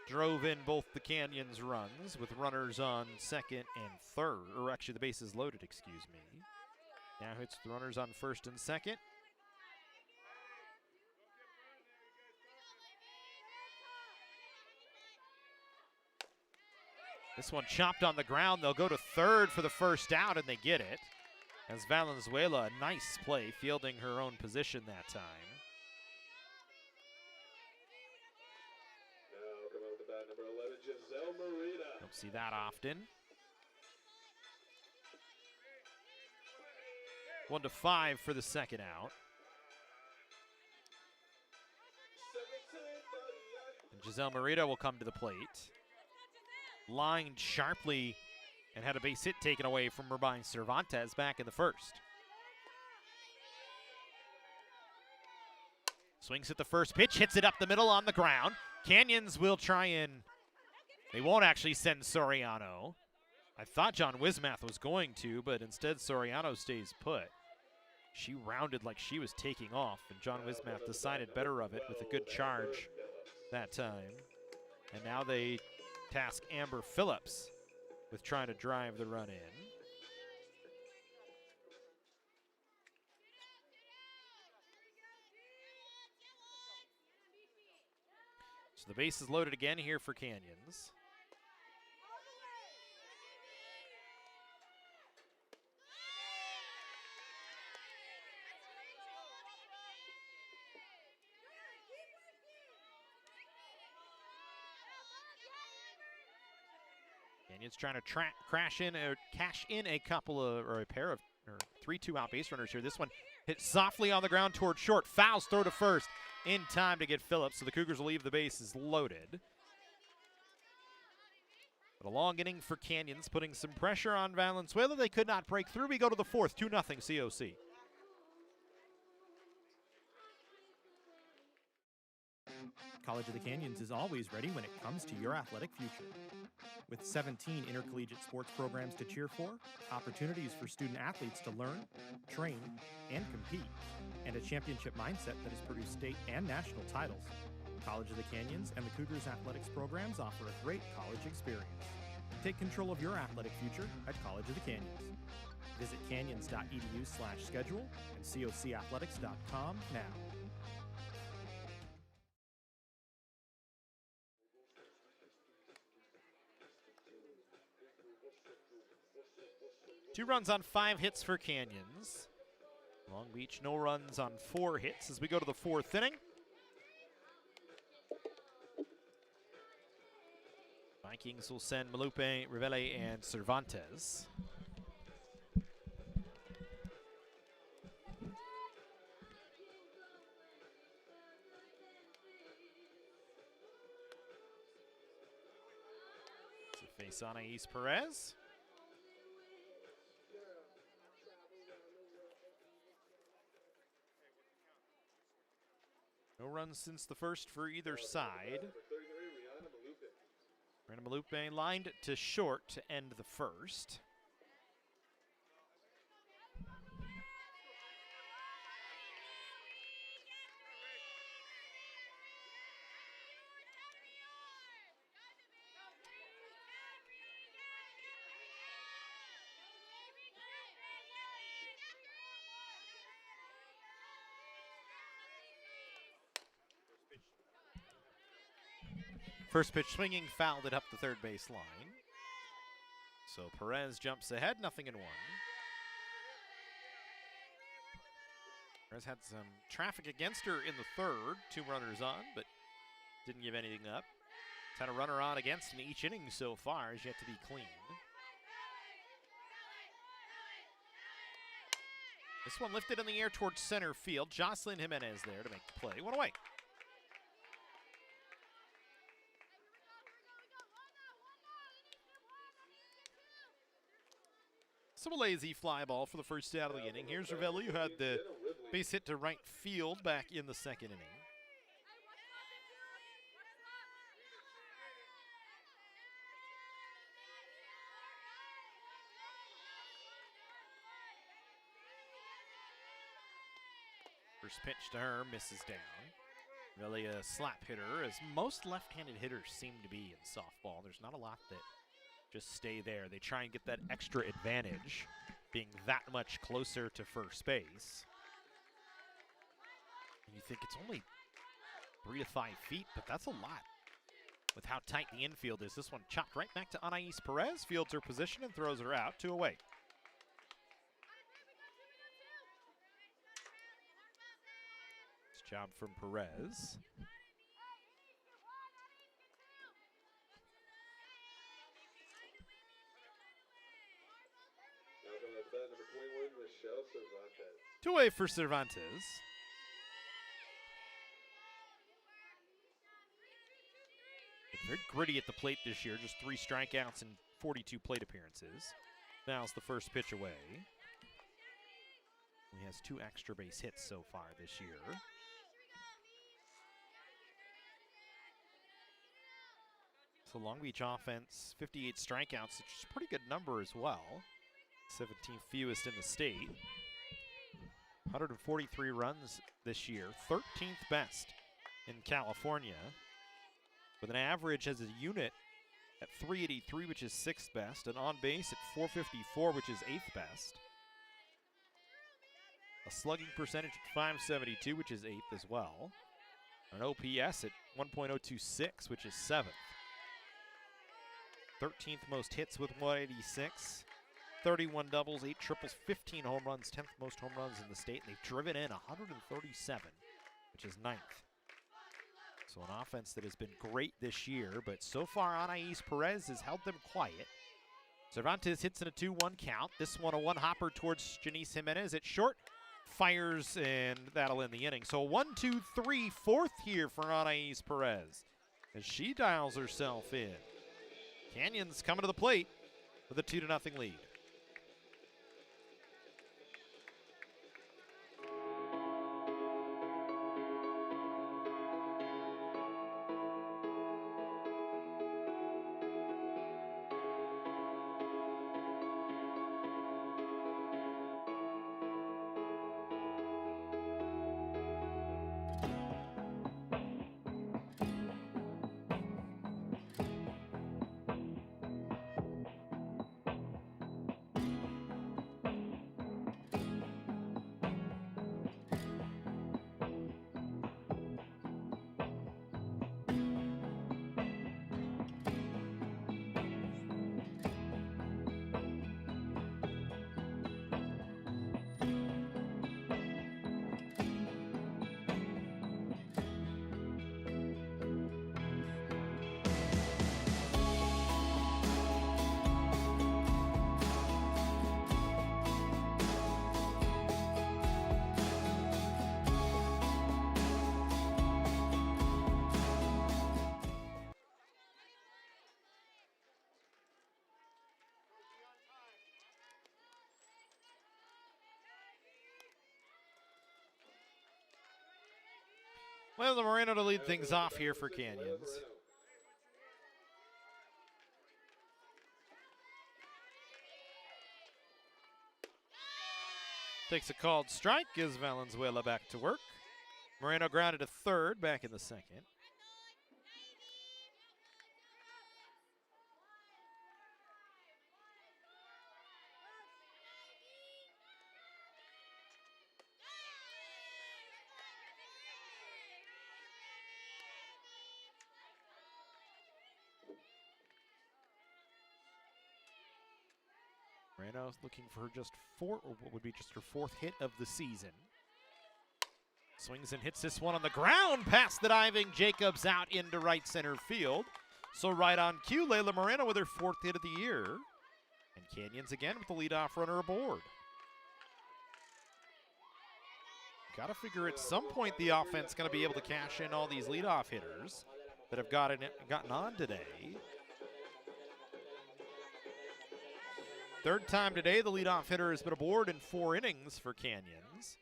drove in both the Canyons runs with runners on second and third, or actually the bases loaded, excuse me. Now hits the runners on first and second. This one chopped on the ground. They'll go to third for the first out, and they get it. As Valenzuela, a nice play, fielding her own position that time. Now come up with the bat, number 11, Giselle Marina. Don't see that often. 1-5 for the second out. And Giselle Merida will come to the plate. Lined sharply and had a base hit taken away from her by Cervantes back in the first. Swings at the first pitch, hits it up the middle on the ground. Canyons will try and, they won't actually send Soriano. I thought John Wismath was going to, but instead Soriano stays put. She rounded like she was taking off, and John Wismath decided better of it with a good charge that time. And now they task Amber Phillips with trying to drive the run in. So the base is loaded again here for Canyons. Canyons trying to cash in a couple of, or a pair of, or 3-2 out base runners here. This one hit softly on the ground toward short. Fouls throw to first in time to get Phillips, so the Cougars will leave the bases loaded. But a long inning for Canyons, putting some pressure on Valenzuela. They could not break through. We go to the fourth, 2-0 COC. College of the Canyons is always ready when it comes to your athletic future. With 17 intercollegiate sports programs to cheer for, opportunities for student athletes to learn, train, and compete, and a championship mindset that has produced state and national titles, College of the Canyons and the Cougars athletics programs offer a great college experience. Take control of your athletic future at College of the Canyons. Visit canyons.edu/schedule and cocathletics.com now. Two runs on 5 hits for Canyons. Long Beach, no runs on 4 hits as we go to the fourth inning. Vikings will send Malupe, Rivelle, and Cervantes. To face Anais Perez. No runs since the first for either side. Brandon Malupe lined to short to end the first. First pitch swinging, fouled it up the third base line. So Perez jumps ahead, 0-1. Perez had some traffic against her in the third, 2 runners on, but didn't give anything up. She's had a runner on against in each inning so far, is yet to be cleaned. This one lifted in the air towards center field. Jocelyn Jimenez there to make the play. One away. So a lazy fly ball for the first out of the inning. Here's Ravelli, who had the base hit to right field back in the second inning. First pitch to her, misses down. Really a slap hitter, as most left-handed hitters seem to be in softball. There's not a lot that just stay there. They try and get that extra advantage, being that much closer to first base. And you think it's only 3 to 5 feet, but that's a lot with how tight the infield is. This one chopped right back to Anais Perez, fields her position and throws her out, 2 away. Nice job from Perez. Two away for Cervantes. Very gritty at the plate this year, just 3 strikeouts and 42 plate appearances. Fouls the first pitch away. He has 2 extra base hits so far this year. So Long Beach offense, 58 strikeouts, which is a pretty good number as well. 17th fewest in the state. 143 runs this year, 13th best in California, with an average as a unit at 383, which is 6th best, and on base at 454, which is 8th best. A slugging percentage at 572, which is 8th as well. An OPS at 1.026, which is 7th. 13th most hits with 186. 31 doubles, 8 triples, 15 home runs, 10th most home runs in the state. And they've driven in 137, which is 9th. So an offense that has been great this year, but so far Anais Perez has held them quiet. Cervantes hits in a 2-1 count. This one a one-hopper towards Janice Jimenez at short. Fires, and that'll end the inning. So 1-2-3, 4th here for Anais Perez as she dials herself in. Canyons coming to the plate with a 2-0 lead. Well, the Moreno to lead things off here for Canyons. Takes a called strike, gives Valenzuela back to work. Moreno grounded to third, back in the second. Moreno looking for just what would be just her 4th hit of the season. Swings and hits this one on the ground past the diving Jacobs out into right center field. So right on cue, Layla Moreno with her 4th hit of the year. And Canyons again with the leadoff runner aboard. Got to figure at some point the offense going to be able to cash in all these leadoff hitters that have gotten on today. 3rd time today, the leadoff hitter has been aboard in 4 innings for Canyons.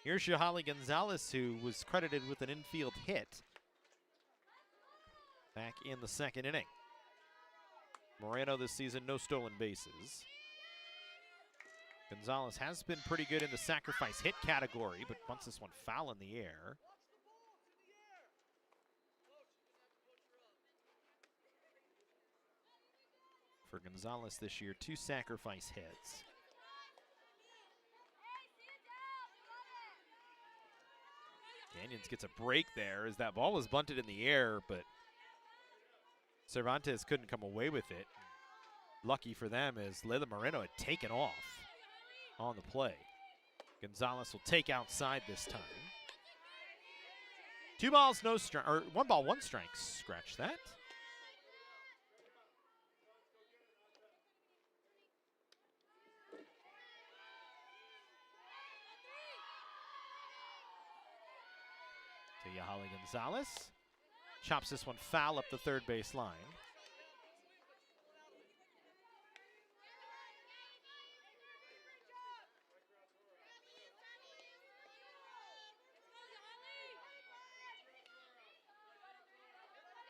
Here's Shahali Gonzalez, who was credited with an infield hit back in the 2nd inning. Moreno this season, no stolen bases. Gonzalez has been pretty good in the sacrifice hit category, but bunts this one foul in the air. For Gonzalez this year, 2 sacrifice hits. Canyons gets a break there as that ball was bunted in the air, but Cervantes couldn't come away with it. Lucky for them as Layla Moreno had taken off on the play. Gonzalez will take outside this time. 2 balls, no strike, or 1 ball, 1 strike. Scratch that. To Yahali Gonzalez. chops this one foul up the third base line.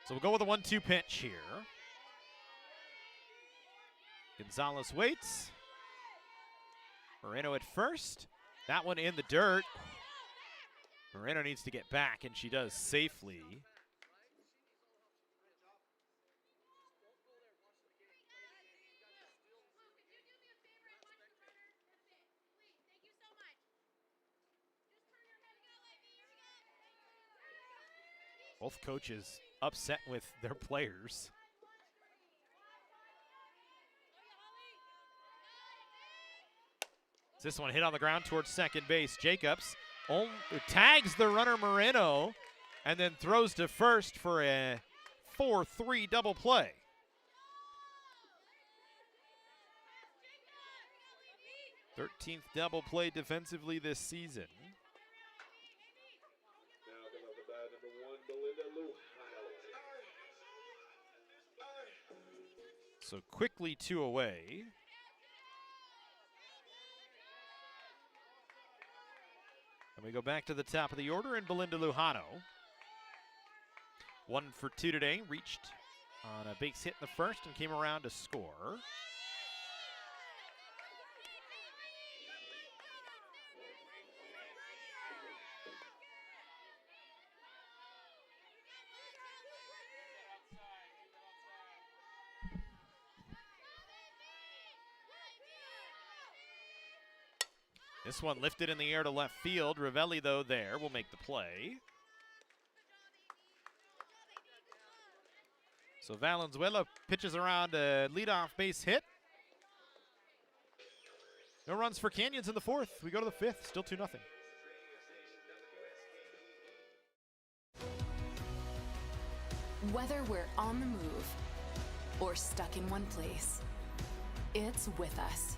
So we'll go with a 1-2 pitch here. Gonzalez waits. Moreno at first. That one in the dirt. Moreno needs to get back, and she does safely. Both coaches upset with their players. This one hit on the ground towards second base. Jacobs tags the runner Moreno and then throws to first for a 4-3 double play. Thirteenth double play defensively this season. Now come up to bat number 1, Belinda Lujano. So quickly 2 away. And we go back to the top of the order, and Belinda Lujano. 1 for 2 today, reached on a base hit in the first and came around to score. This one lifted in the air to left field. Ravelli, though, there will make the play. So Valenzuela pitches around a leadoff base hit. No runs for Canyons in the fourth. We go to the fifth, still 2-0. Whether we're on the move or stuck in one place, it's with us.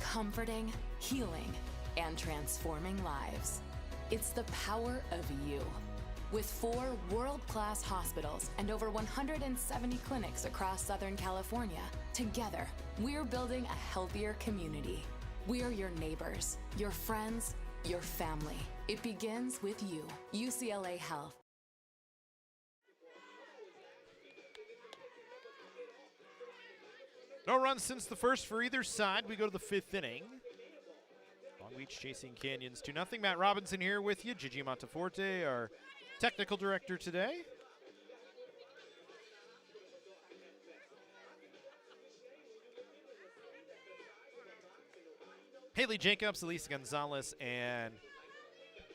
Comforting, healing, and transforming lives. It's the power of you. With 4 world-class hospitals and over 170 clinics across Southern California, together, we're building a healthier community. We're your neighbors, your friends, your family. It begins with you. UCLA Health. No runs since the first for either side. We go to the 5th inning. Long Beach chasing Canyons 2-0. Matt Robinson here with you. Gigi Monteforte, our technical director today. Haley Jacobs, Elisa Gonzalez, and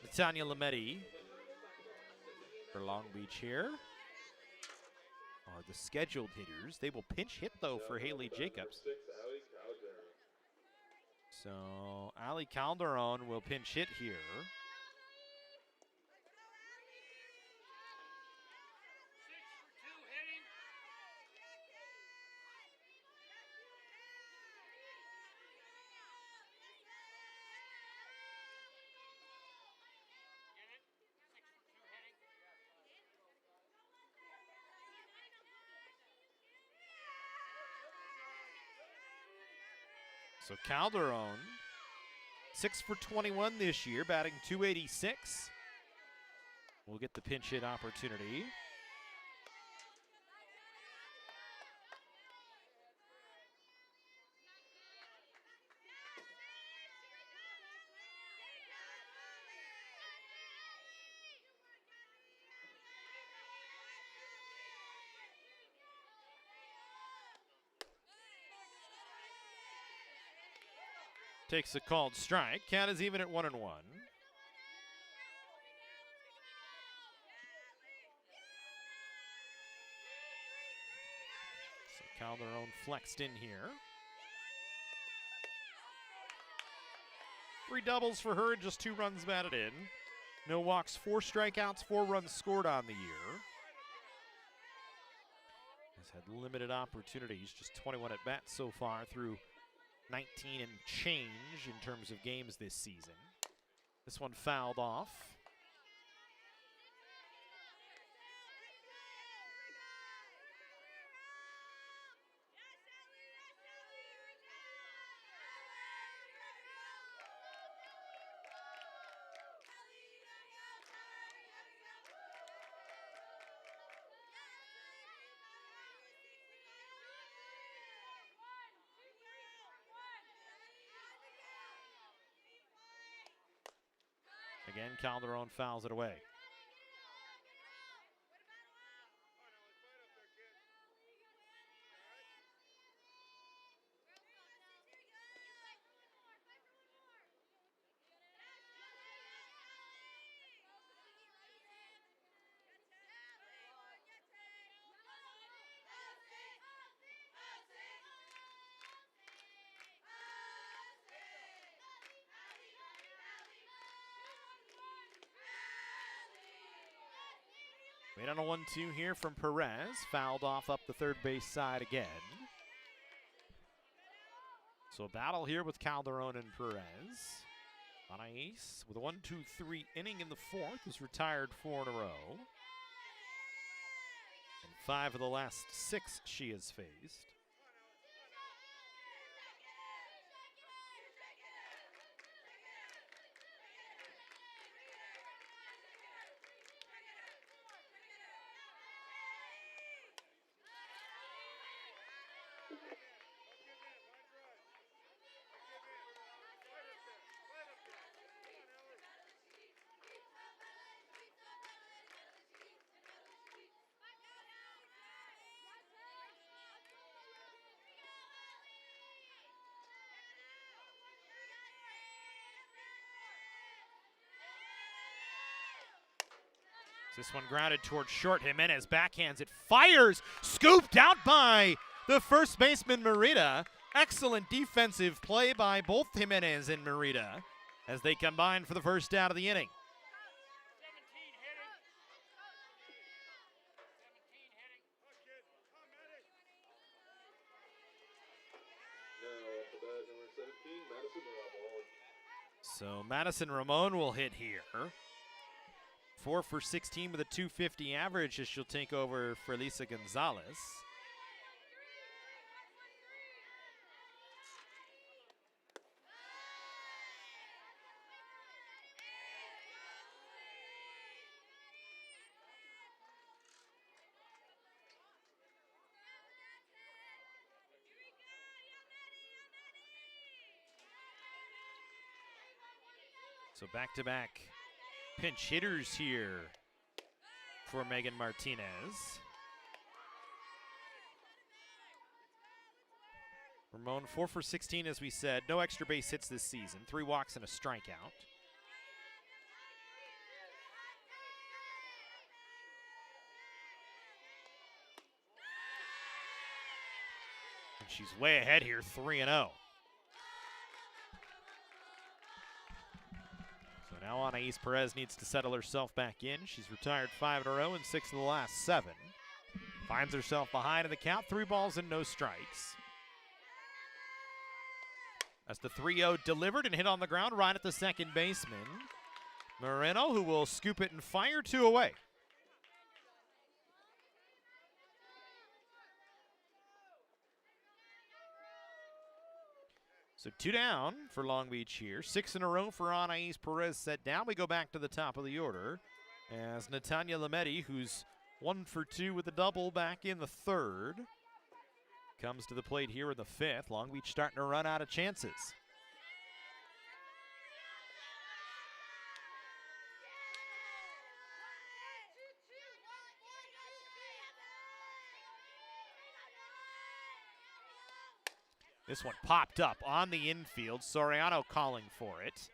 Natanya Lametti for Long Beach here are the scheduled hitters. They will pinch hit, though, for Haley Jacobs. So Ali Calderon will pinch hit here. So Calderon, 6 for 21 this year, batting .286. We'll get the pinch hit opportunity. Takes a called strike. Count is even at 1-1. So Calderon flexed in here. 3 doubles for her and just 2 runs batted in. No walks, 4 strikeouts, 4 runs scored on the year. Has had limited opportunities, just 21 at bats so far through 19 and change in terms of games this season. This one fouled off. Again, Calderon fouls it away. Made on a 1-2 here from Perez. Fouled off up the third base side again. So a battle here with Calderon and Perez. Anais with a 1-2-3 inning in the fourth is retired 4 in a row. And 5 of the last 6 she has faced. This one grounded towards short. Jimenez backhands it, fires, scooped out by the first baseman Merida. Excellent defensive play by both Jimenez and Merida as they combine for the first out of the inning. So Madison Ramon will hit here. 4 for 16 with a 250 average as she'll take over for Lisa Gonzalez. So back-to-back pinch hitters here for Megan Martinez. Ramon 4 for 16, as we said. No extra base hits this season. 3 walks and a strikeout. And she's way ahead here, 3-0. Now Anais Perez needs to settle herself back in. She's retired 5 in a row and 6 of the last 7. Finds herself behind in the count, 3 balls and no strikes. As the 3-0 delivered and hit on the ground right at the second baseman. Moreno, who will scoop it and fire 2 away. So 2 down for Long Beach here. 6 in a row for Anais Perez set down. We go back to the top of the order as Natanya Lametti, who's 1 for 2 with a double back in the third, comes to the plate here in the 5th. Long Beach starting to run out of chances. This one popped up on the infield. Soriano calling for it.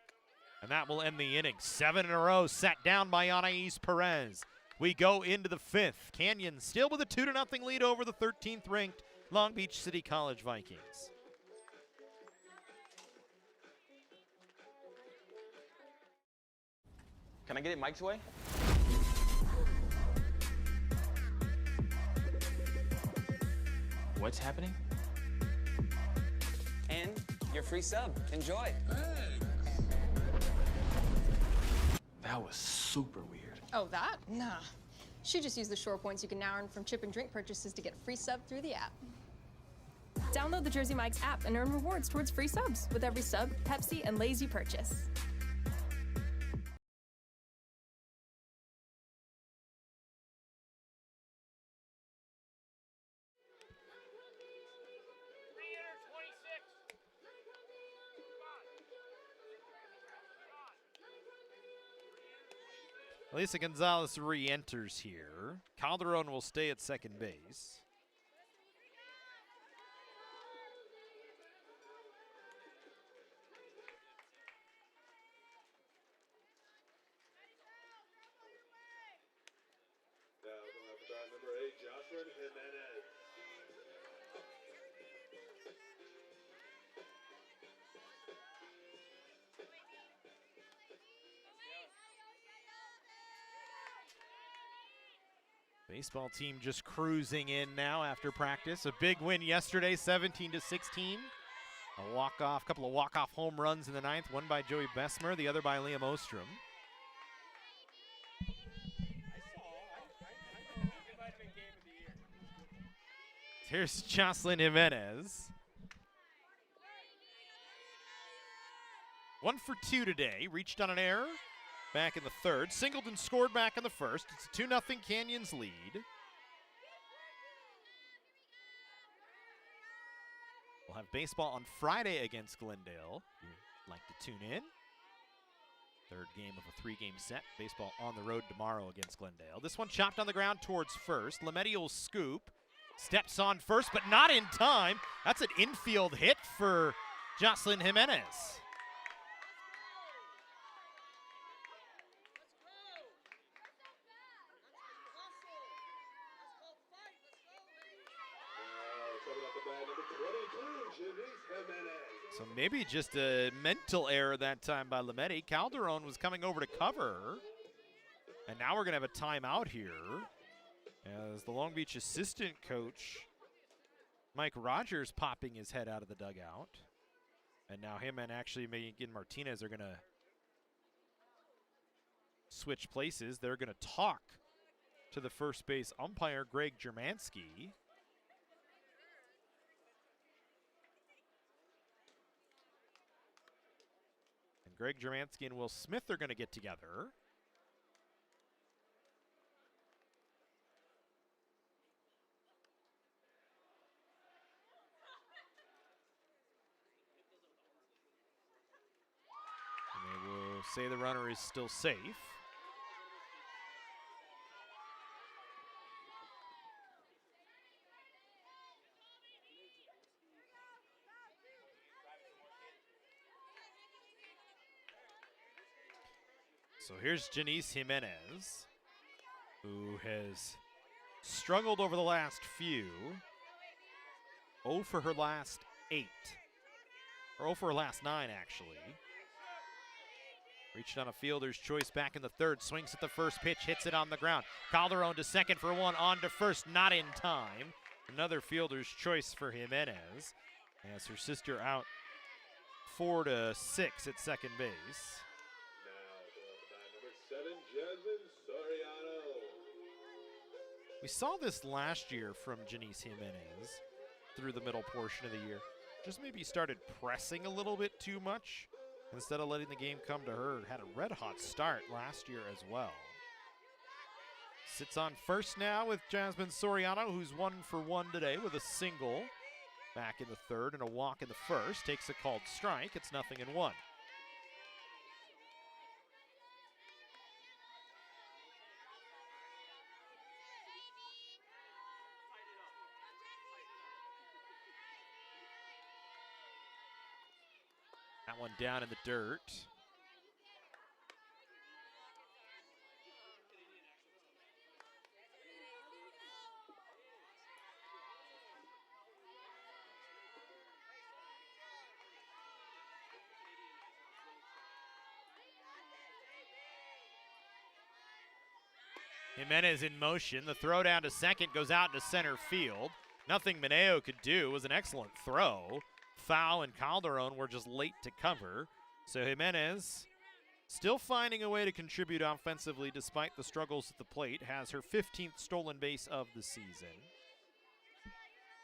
And that will end the inning. 7 in a row set down by Anais Perez. We go into the 5th. Canyon still with a 2-0 lead over the 13th ranked Long Beach City College Vikings. Can I get it Mike's way? What's happening? And your free sub. Enjoy. That was super weird. Oh, that? Nah. She just used the shore points you can now earn from chip and drink purchases to get a free sub through the app. Download the Jersey Mike's app and earn rewards towards free subs with every sub, Pepsi, and Lay's you purchase. Elisa Gonzalez re-enters here. Calderon will stay at second base. Now coming up at number 8, Jocelyn Jimenez. Baseball team just cruising in now after practice. A big win yesterday, 17-16. A walk-off, couple of walk-off home runs in the ninth, one by Joey Bessemer, the other by Liam Ostrom. Here's Jocelyn Jimenez. 1 for 2 today, reached on an error back in the third. Singled and scored back in the first. It's a 2-0 Canyons lead. We'll have baseball on Friday against Glendale. If you'd like to tune in. Third game of a 3-game set. Baseball on the road tomorrow against Glendale. This one chopped on the ground towards first. Lametti will scoop. Steps on first, but not in time. That's an infield hit for Jocelyn Jimenez. So maybe just a mental error that time by Lametti. Calderon was coming over to cover. And now we're going to have a timeout here as the Long Beach assistant coach, Mike Rogers, popping his head out of the dugout. And now him and actually Megan Martinez are going to switch places. They're going to talk to the first base umpire, Greg Germansky. Greg Germansky and Will Smith are going to get together. And they will say the runner is still safe. So here's Janice Jimenez, who has struggled over the last few. 0 for her last 8. Or 0 for her last 9, actually. Reached on a fielder's choice back in the third. Swings at the first pitch, hits it on the ground. Calderon to second for 1, on to first, not in time. Another fielder's choice for Jimenez, as her sister out 4-6 at second base. We saw this last year from Janice Jimenez through the middle portion of the year. Just maybe started pressing a little bit too much instead of letting the game come to her. Had a red-hot start last year as well. Sits on first now with Jasmine Soriano, who's 1 for 1 today with a single back in the third and a walk in the first. Takes a called strike. It's 0-1. That one down in the dirt. Jimenez in motion. The throw down to second goes out to center field. Nothing Mineo could do. It was an excellent throw. Foul and Calderon were just late to cover. So Jimenez still finding a way to contribute offensively despite the struggles at the plate. Has her 15th stolen base of the season.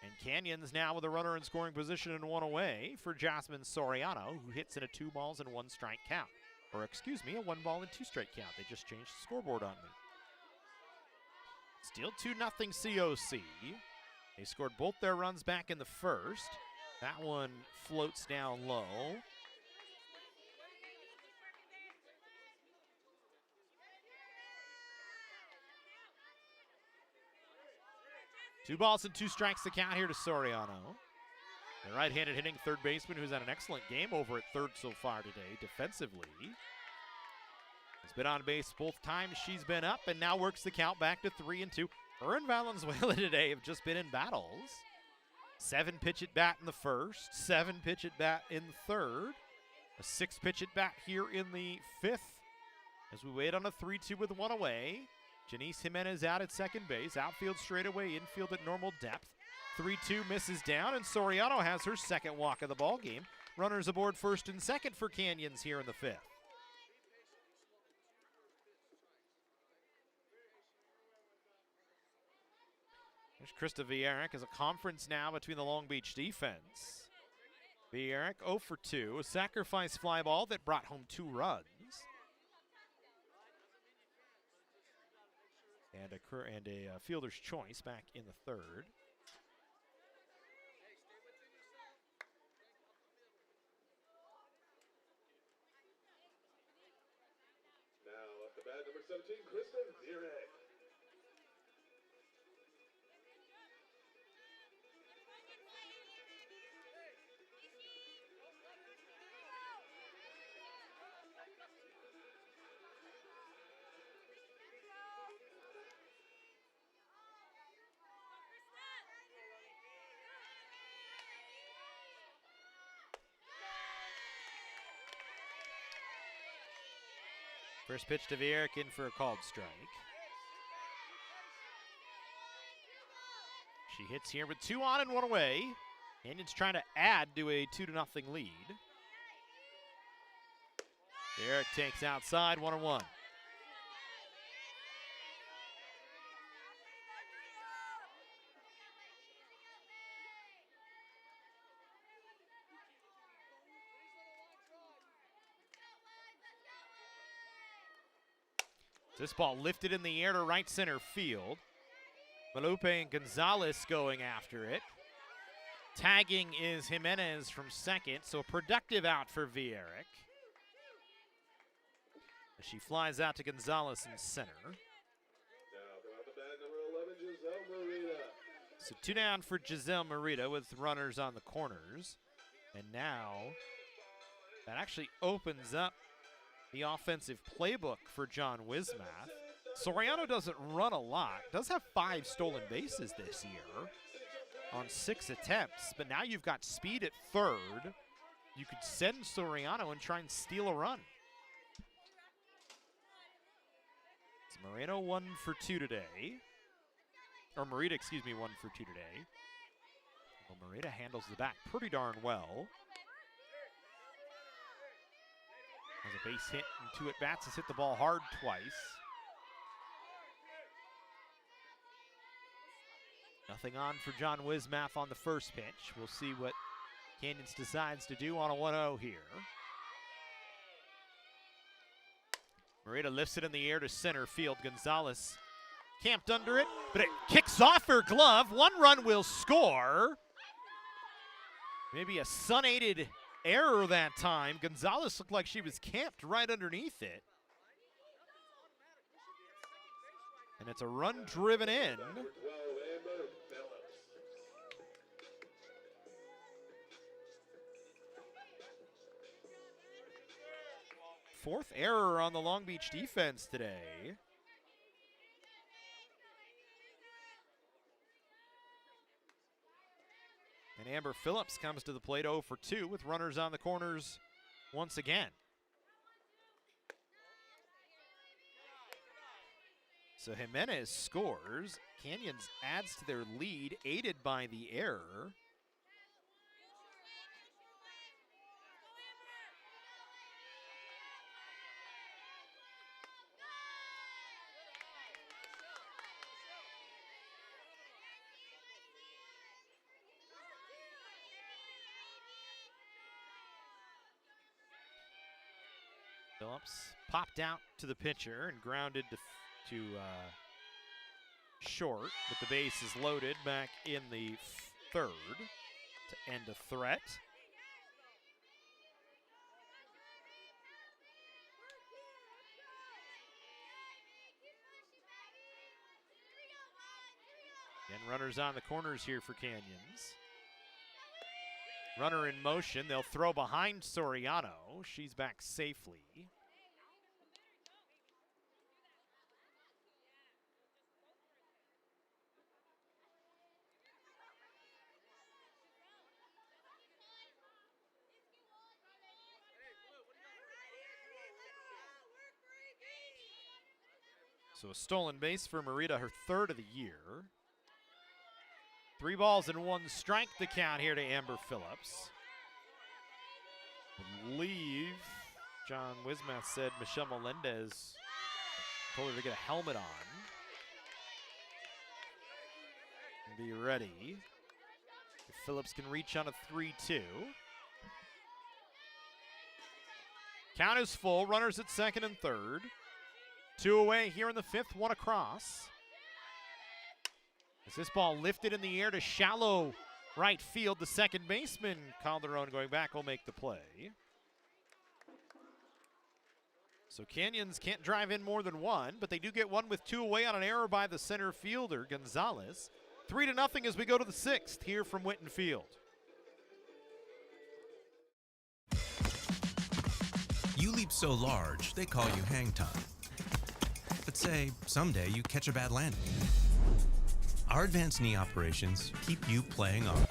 And Canyons now with a runner in scoring position and 1 away for Jasmine Soriano, who hits in a 2-1 count. Or excuse me, a 1-2 count. They just changed the scoreboard on me. Still 2-0 COC. They scored both their runs back in the first. That one floats down low. 2 balls and 2 strikes to count here to Soriano. The right-handed hitting third baseman who's had an excellent game over at third so far today defensively. Has been on base both times she's been up and now works the count back to 3-2. Her and Valenzuela today have just been in battles. 7 pitch at bat in the first, 7 pitch at bat in the third, a 6 pitch at bat here in the fifth as we wait on a 3-2 with 1 away. Janice Jimenez out at second base, outfield straightaway, infield at normal depth. 3-2 misses down, and Soriano has her second walk of the ball game. Runners aboard first and second for Canyons here in the fifth. There's Krista Vierik as a conference now between the Long Beach defense. Vierik 0 for 2, a sacrifice fly ball that brought home 2 runs. And a fielder's choice back in the third. Now at the bat, number 17, Kristen Vierik. First pitch to Vierik in for a called strike. She hits here with 2 on and 1 away. Canyons trying to add to a 2-0 lead. Vierik takes outside, 1-1. This ball lifted in the air to right center field. Malupe and Gonzalez going after it. Tagging is Jimenez from second, so a productive out for Vierik. As she flies out to Gonzalez in center. Now come out the bat, number 11, Giselle Marita. So 2 down for Giselle Marita with runners on the corners. And now that actually opens up the offensive playbook for John Wismath. Soriano doesn't run a lot, does have 5 stolen bases this year on 6 attempts, but now you've got speed at third. You could send Soriano and try and steal a run. It's Moreno 1 for 2 today. Or Marita, excuse me, 1 for 2 today. Well, Marita handles the bat pretty darn well. Has a base hit and 2 at-bats, has hit the ball hard twice. Nothing on for John Wismath on the first pitch. We'll see what Canyons decides to do on a 1-0 here. Marita lifts it in the air to center field. Gonzalez camped under it, but it kicks off her glove. 1 run will score. Maybe a sun-aided error that time. Gonzalez looked like she was camped right underneath it. And it's a run driven in. Fourth error on the Long Beach defense today. And Amber Phillips comes to the plate 0 for 2 with runners on the corners once again. So Jimenez scores. Canyons adds to their lead, aided by the error. Phillips popped out to the pitcher and grounded to short, but the base is loaded back in the third to end a threat. And runners on the corners here for Canyons. Runner in motion. They'll throw behind Soriano. She's back safely. So a stolen base for Merida, her third of the year. 3 balls and 1 strike the count here to Amber Phillips. I believe John Wismath said Michelle Melendez told her to get a helmet on and be ready. If Phillips can reach on a 3-2. Count is full, runners at second and third. 2 away here in the 5th, 1 across. As this ball lifted in the air to shallow right field, the second baseman, Calderon, going back, will make the play. So Canyons can't drive in more than 1, but they do get 1 with 2 away on an error by the center fielder, Gonzalez. 3-0 as we go to the 6th here from Whitten Field. You leap so large, they call you hang time. But say, someday you catch a bad landing. Our advanced knee operations keep you playing on.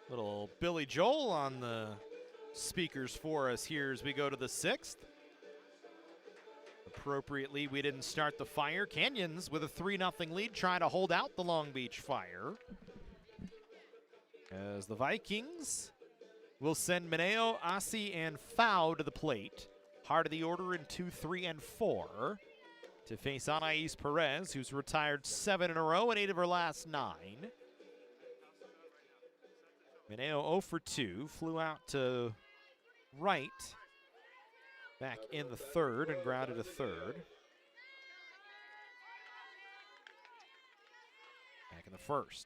Little Billy Joel on the speakers for us here as we go to the 6th. Appropriately, we didn't start the fire. Canyons with a 3-0 lead trying to hold out the Long Beach Fire. As the Vikings will send Mineo, Asi, and Fau to the plate. Heart of the order in 2, 3, and 4 to face Anais Perez, who's retired 7 in a row and 8 of her last 9. Mineo 0 for 2, flew out to right, back in the 3rd and grounded a 3rd. Back in the 1st.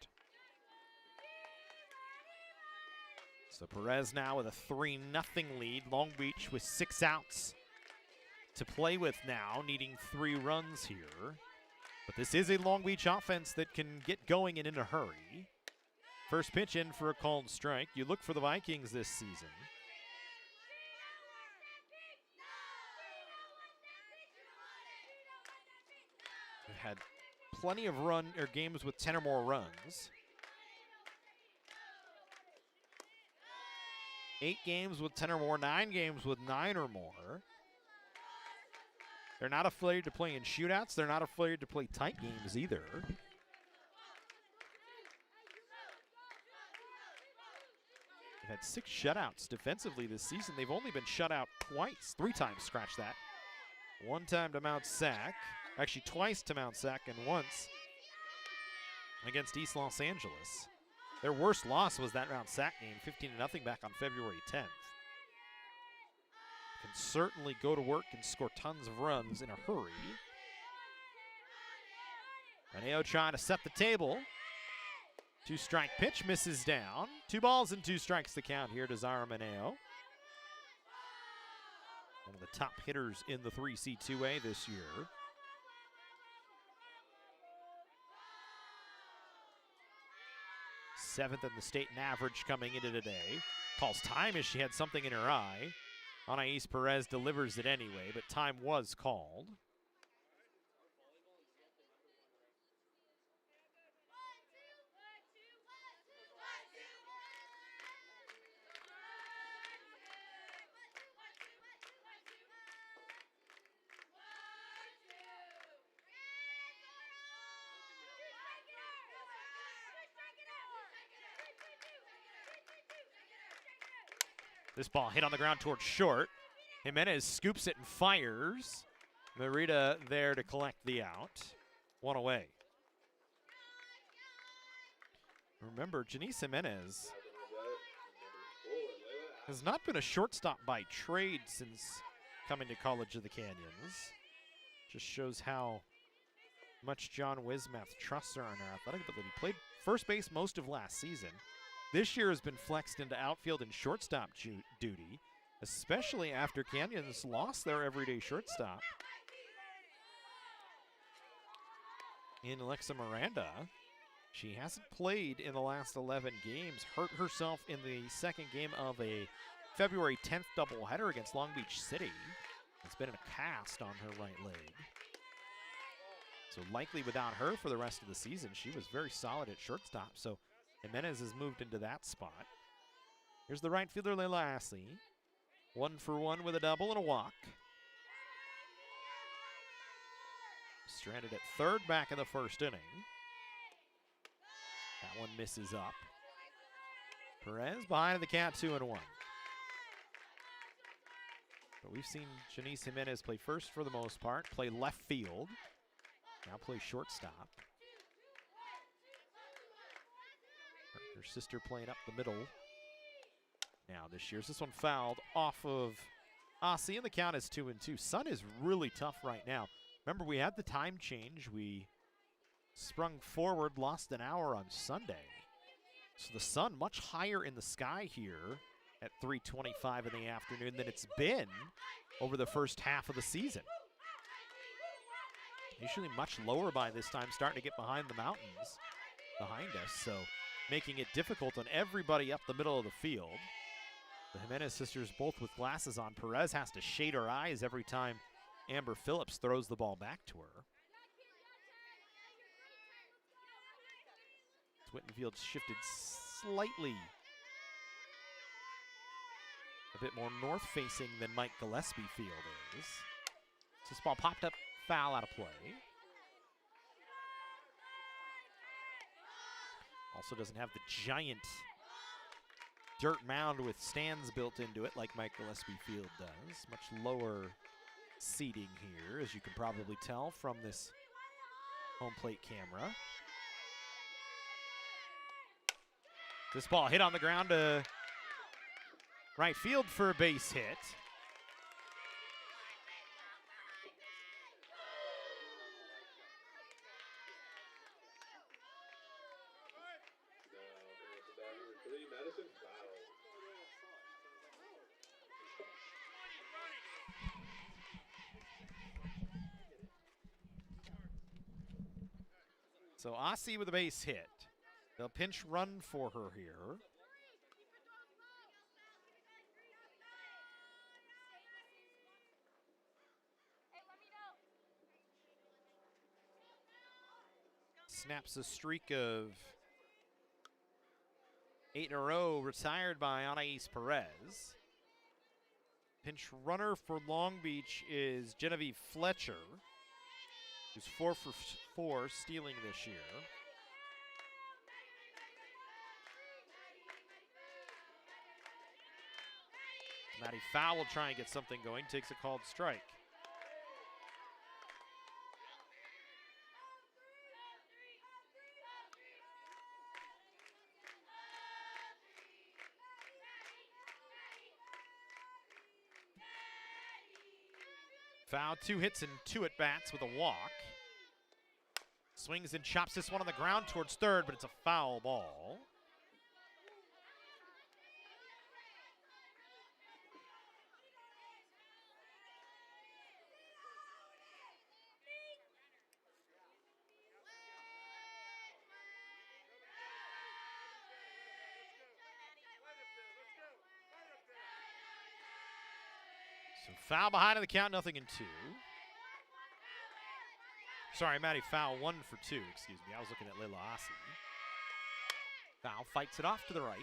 So Perez now with a 3-0 lead. Long Beach with 6 outs to play with now, needing 3 runs here. But this is a Long Beach offense that can get going and in a hurry. First pitch in for a called strike. You look for the Vikings this season. They've had plenty of games with 10 or more runs. 8 games with 10 or more, 9 games with 9 or more. They're not afraid to play in shootouts. They're not afraid to play tight games either. They've had 6 shutouts defensively this season. They've only been shut out twice, 3 times, scratch that. 1 time to Mount Sac, actually twice to Mount Sac and once against East Los Angeles. Their worst loss was that Mount Sac game, 15-0 back on February 10th. Can certainly go to work and score tons of runs in a hurry. Mineo trying to set the table. 2-strike pitch misses down. 2 balls and 2 strikes to count here to Zara Mineo. One of the top hitters in the 3C2A this year. Seventh in the state in average coming into today. Calls time as she had something in her eye. Anais Perez delivers it anyway, but time was called. This ball hit on the ground towards short. Jimenez scoops it and fires. Merida there to collect the out. One away. Remember, Janice Jimenez has not been a shortstop by trade since coming to College of the Canyons. Just shows how much John Wismeth trusts her on her athletic ability. Played first base most of last season. This year has been flexed into outfield and shortstop duty, especially after Canyons lost their everyday shortstop in Alexa Miranda. She hasn't played in the last 11 games, hurt herself in the second game of a February 10th doubleheader against Long Beach City. It's been in a cast on her right leg. So likely without her for the rest of the season. She was very solid at shortstop, so Jimenez has moved into that spot. Here's the right fielder, Layla Astley. 1 for 1 with a double and a walk. Stranded at third back in the first inning. That one misses up. Perez behind the count, 2-1. But we've seen Janice Jimenez play first for the most part, play left field, now play shortstop. Her sister playing up the middle. Now this year's this one fouled off of Aussie, and the count is 2-2. Sun is really tough right now. Remember, we had the time change. We sprung forward, lost an hour on Sunday. So the sun much higher in the sky here at 3:25 in the afternoon than it's been over the first half of the season. Usually much lower by this time, starting to get behind the mountains behind us, so making it difficult on everybody up the middle of the field. The Jimenez sisters both with glasses on. Perez has to shade her eyes every time Amber Phillips throws the ball back to her. Whitten shifted slightly a bit more north-facing than Mike Gillespie Field is. So this ball popped up, foul out of play. Also doesn't have the giant dirt mound with stands built into it like Mike Gillespie Field does. Much lower seating here, as you can probably tell from this home plate camera. This ball hit on the ground to right field for a base hit. So Aussie with a base hit. They'll pinch run for her here. Snaps a streak of 8 in a row retired by Anais Perez. Pinch runner for Long Beach is Genevieve Fletcher, who's 4 for 4 stealing this year. Maddie Fowl will try and get something going, takes a called strike. Foul, 2 hits and 2 at-bats with a walk. Swings and chops this one on the ground towards third, but it's a foul ball. So foul behind in the count, 0-2. Sorry, Maddie Fowl, 1 for 2, excuse me. I was looking at Layla Aussie. Fowl fights it off to the right.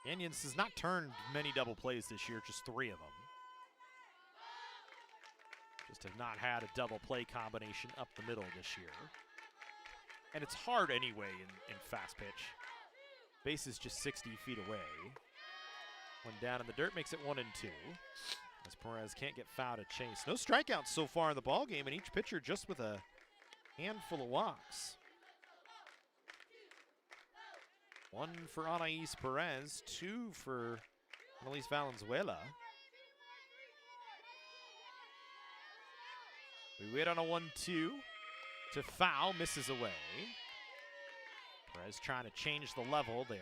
Canyons has not turned many double plays this year, just 3 of them. Just have not had a double play combination up the middle this year. And it's hard anyway in fast pitch. Base is just 60 feet away. One down in the dirt makes it 1-2. As Perez can't get foul to chase. No strikeouts so far in the ball game, and each pitcher just with a handful of walks. 1 for Anais Perez, 2 for Annalise Valenzuela. We wait on a 1-2 to foul, misses away. Perez trying to change the level there.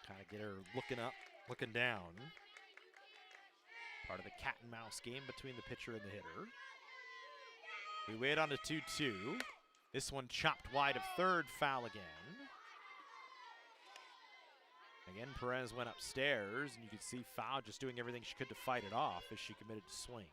Kind of get her looking up, looking down. Part of the cat and mouse game between the pitcher and the hitter. We wait on a 2-2. This one chopped wide of third, foul again. Again, Perez went upstairs, and you could see foul just doing everything she could to fight it off as she committed to swing.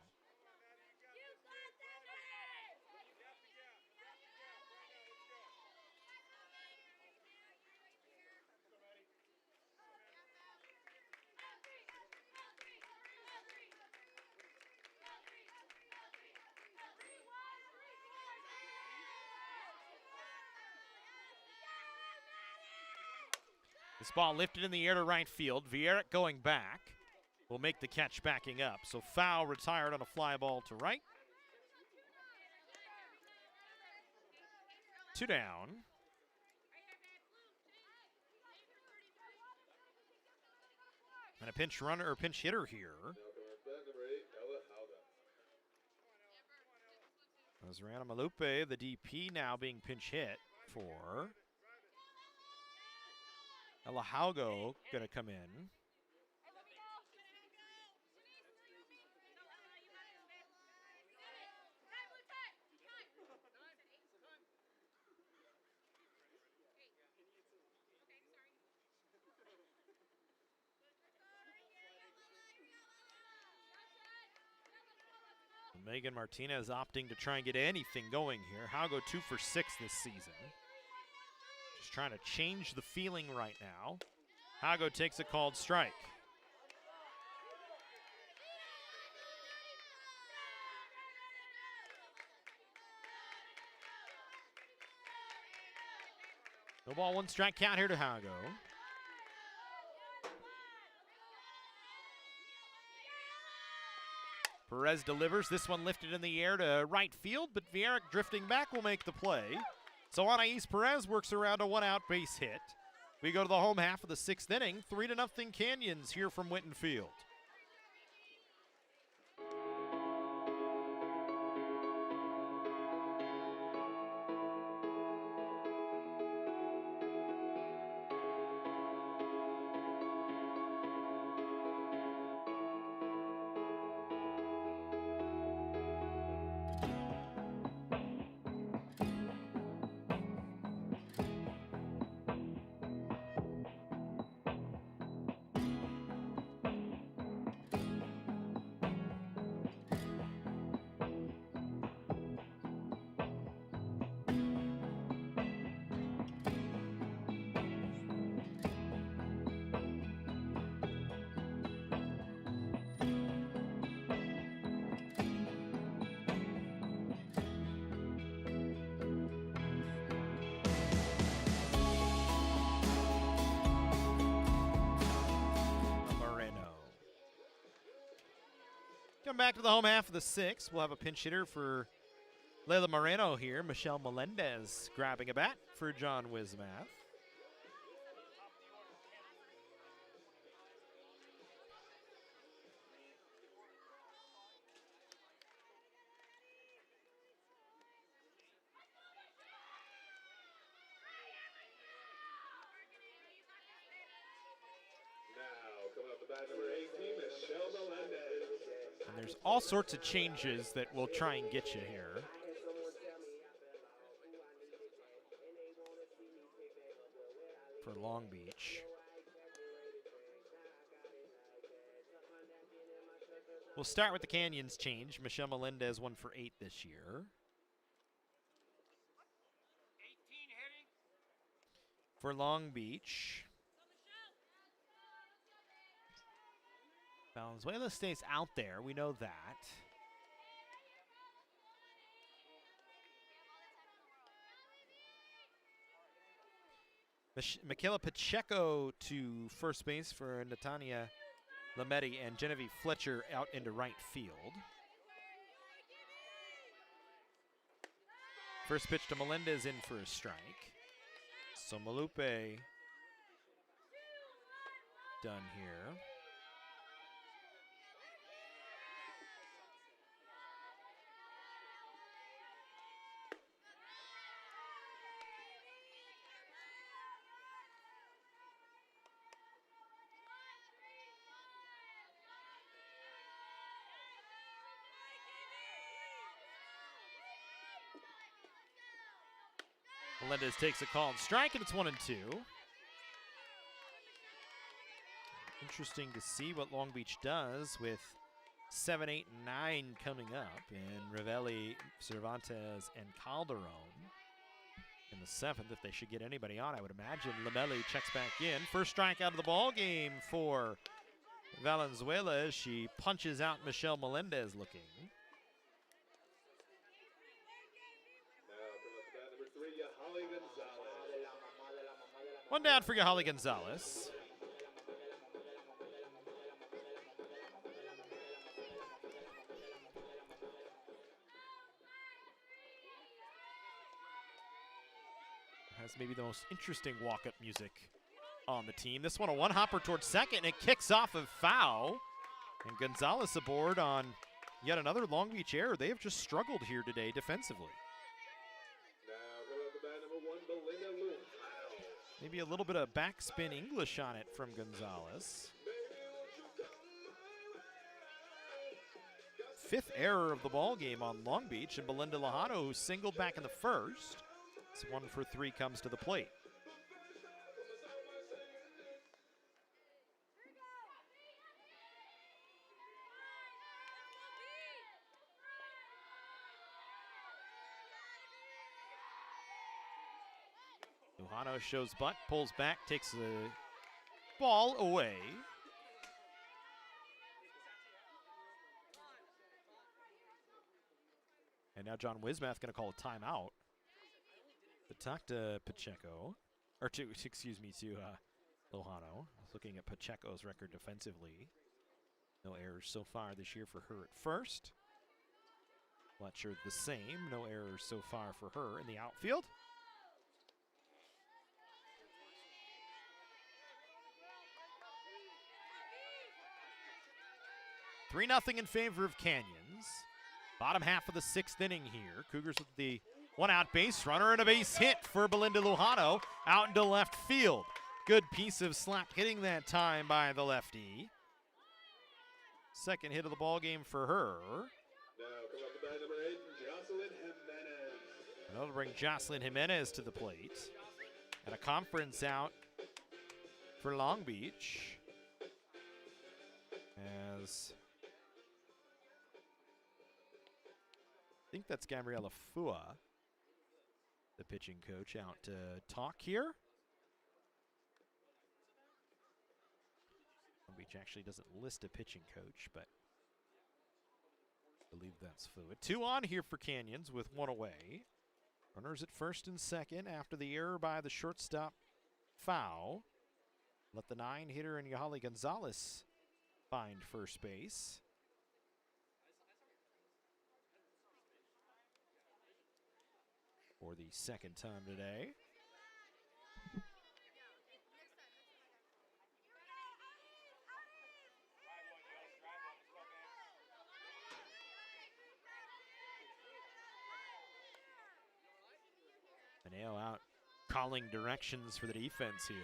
This ball lifted in the air to right field. Vieira going back will make the catch backing up. So foul retired on a fly ball to right. 2 down. And a pinch runner or pinch hitter here. Rana Malupe, the DP, now being pinch hit for Elahaugo, gonna come in. Megan Martinez opting to try and get anything going here. Haugo 2 for 6 this season. Just trying to change the feeling right now. Haugo takes a called strike. No ball, 1 strike count here to Haugo. Perez delivers. This one lifted in the air to right field, but Vieira drifting back will make the play. So Anais Perez works around a 1-out base hit. We go to the home half of the 6th inning. 3-0 Canyons here from Whitten Field. Come back to the home half of the 6th. We'll have a pinch hitter for Layla Moreno here. Michelle Melendez grabbing a bat for John Wismath. Now, coming up the bat, number 18, Michelle Melendez. And there's all sorts of changes that will try and get you here. For Long Beach. We'll start with the Canyons change. Michelle Melendez 1 for 8 this year. For Long Beach, Valenzuela stays out there. We know that. Michaela Pacheco to first base for Natania Lametti, and Genevieve Fletcher out into right field. First pitch to Melendez in for a strike. So Malupe done here. Melendez takes a call and strike, and it's 1-2. Interesting to see what Long Beach does with 7, 8, and 9 coming up in Ravelli, Cervantes, and Calderon. In the 7th, if they should get anybody on, I would imagine Lamelli checks back in. First strike out of the ball game for Valenzuela as she punches out Michelle Melendez looking. One down for Yahali Gonzalez. Has maybe the most interesting walk-up music on the team. This one a one-hopper towards second, and it kicks off of foul. And Gonzalez aboard on yet another Long Beach error. They have just struggled here today defensively. Maybe a little bit of backspin English on it from Gonzalez. 5th error of the ball game on Long Beach, and Belinda Lojano, who singled back in the first. It's 1 for 3 comes to the plate. Lojano shows butt, pulls back, takes the ball away. And now John Wismath going to call a timeout. But talk to Pacheco, or to Lojano. Looking at Pacheco's record defensively. No errors so far this year for her at first. Fletcher the same, no errors so far for her in the outfield. 3-0 in favor of Canyons. Bottom half of the 6th inning here. Cougars with the one-out base runner and a base hit for Belinda Lujano out into left field. Good piece of slap hitting that time by the lefty. Second hit of the ball game for her. Now come up to bat number 8, Jocelyn Jimenez. That'll bring Jocelyn Jimenez to the plate. And a conference out for Long Beach. As I think that's Gabriela Fua, the pitching coach, out to talk here. Long Beach actually doesn't list a pitching coach, but I believe that's Fua. 2 on here for Canyons with 1 away. Runners at first and second after the error by the shortstop foul. Let the 9-hitter and Yahali Gonzalez find first base. For the second time today. Maneo out calling directions for the defense here.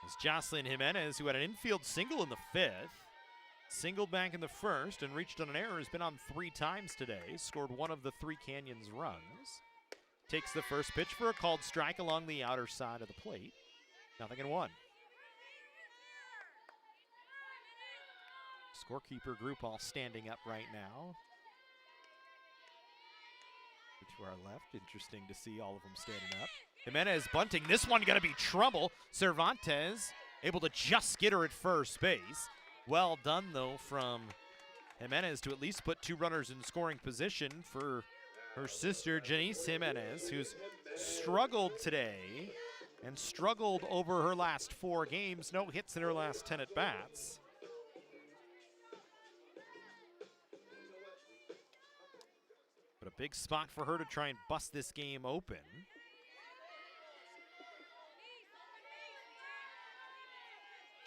It's Jocelyn Jimenez, who had an infield single in the 5th. Singled back in the 1st and reached on an error. Has been on 3 times today. Scored 1 of the 3 Canyons runs. Takes the first pitch for a called strike along the outer side of the plate. 0-1. Scorekeeper group all standing up right now. To our left, interesting to see all of them standing up. Jimenez bunting. This one going to be trouble. Cervantes able to just skid her at first base. Well done, though, from Jimenez to at least put 2 runners in scoring position for her sister, Janice Jimenez, who's struggled today and struggled over her last 4 games. No hits in her last 10 at-bats. But a big spot for her to try and bust this game open.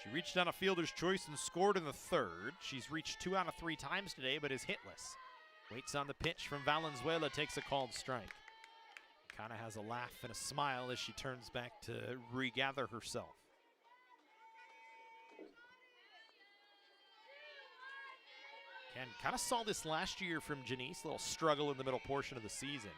She reached on a fielder's choice and scored in the 3rd. She's reached 2 out of 3 times today, but is hitless. Waits on the pitch from Valenzuela, takes a called strike. Kind of has a laugh and a smile as she turns back to regather herself. Ken kind of saw this last year from Janice, a little struggle in the middle portion of the season.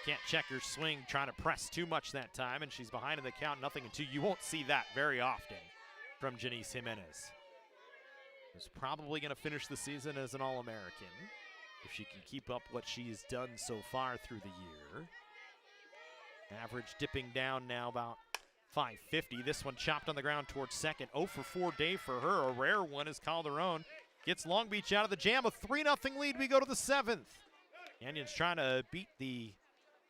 Can't check her swing, trying to press too much that time, and she's behind in the count, 0-2. You won't see that very often from Janice Jimenez. Who's probably going to finish the season as an All-American if she can keep up what she's done so far through the year. Average dipping down now about 550. This one chopped on the ground towards second. 0 for 4 day for her. A rare one as Calderon gets Long Beach out of the jam. A 3-0 lead. We go to the 7th. Canyon's trying to beat the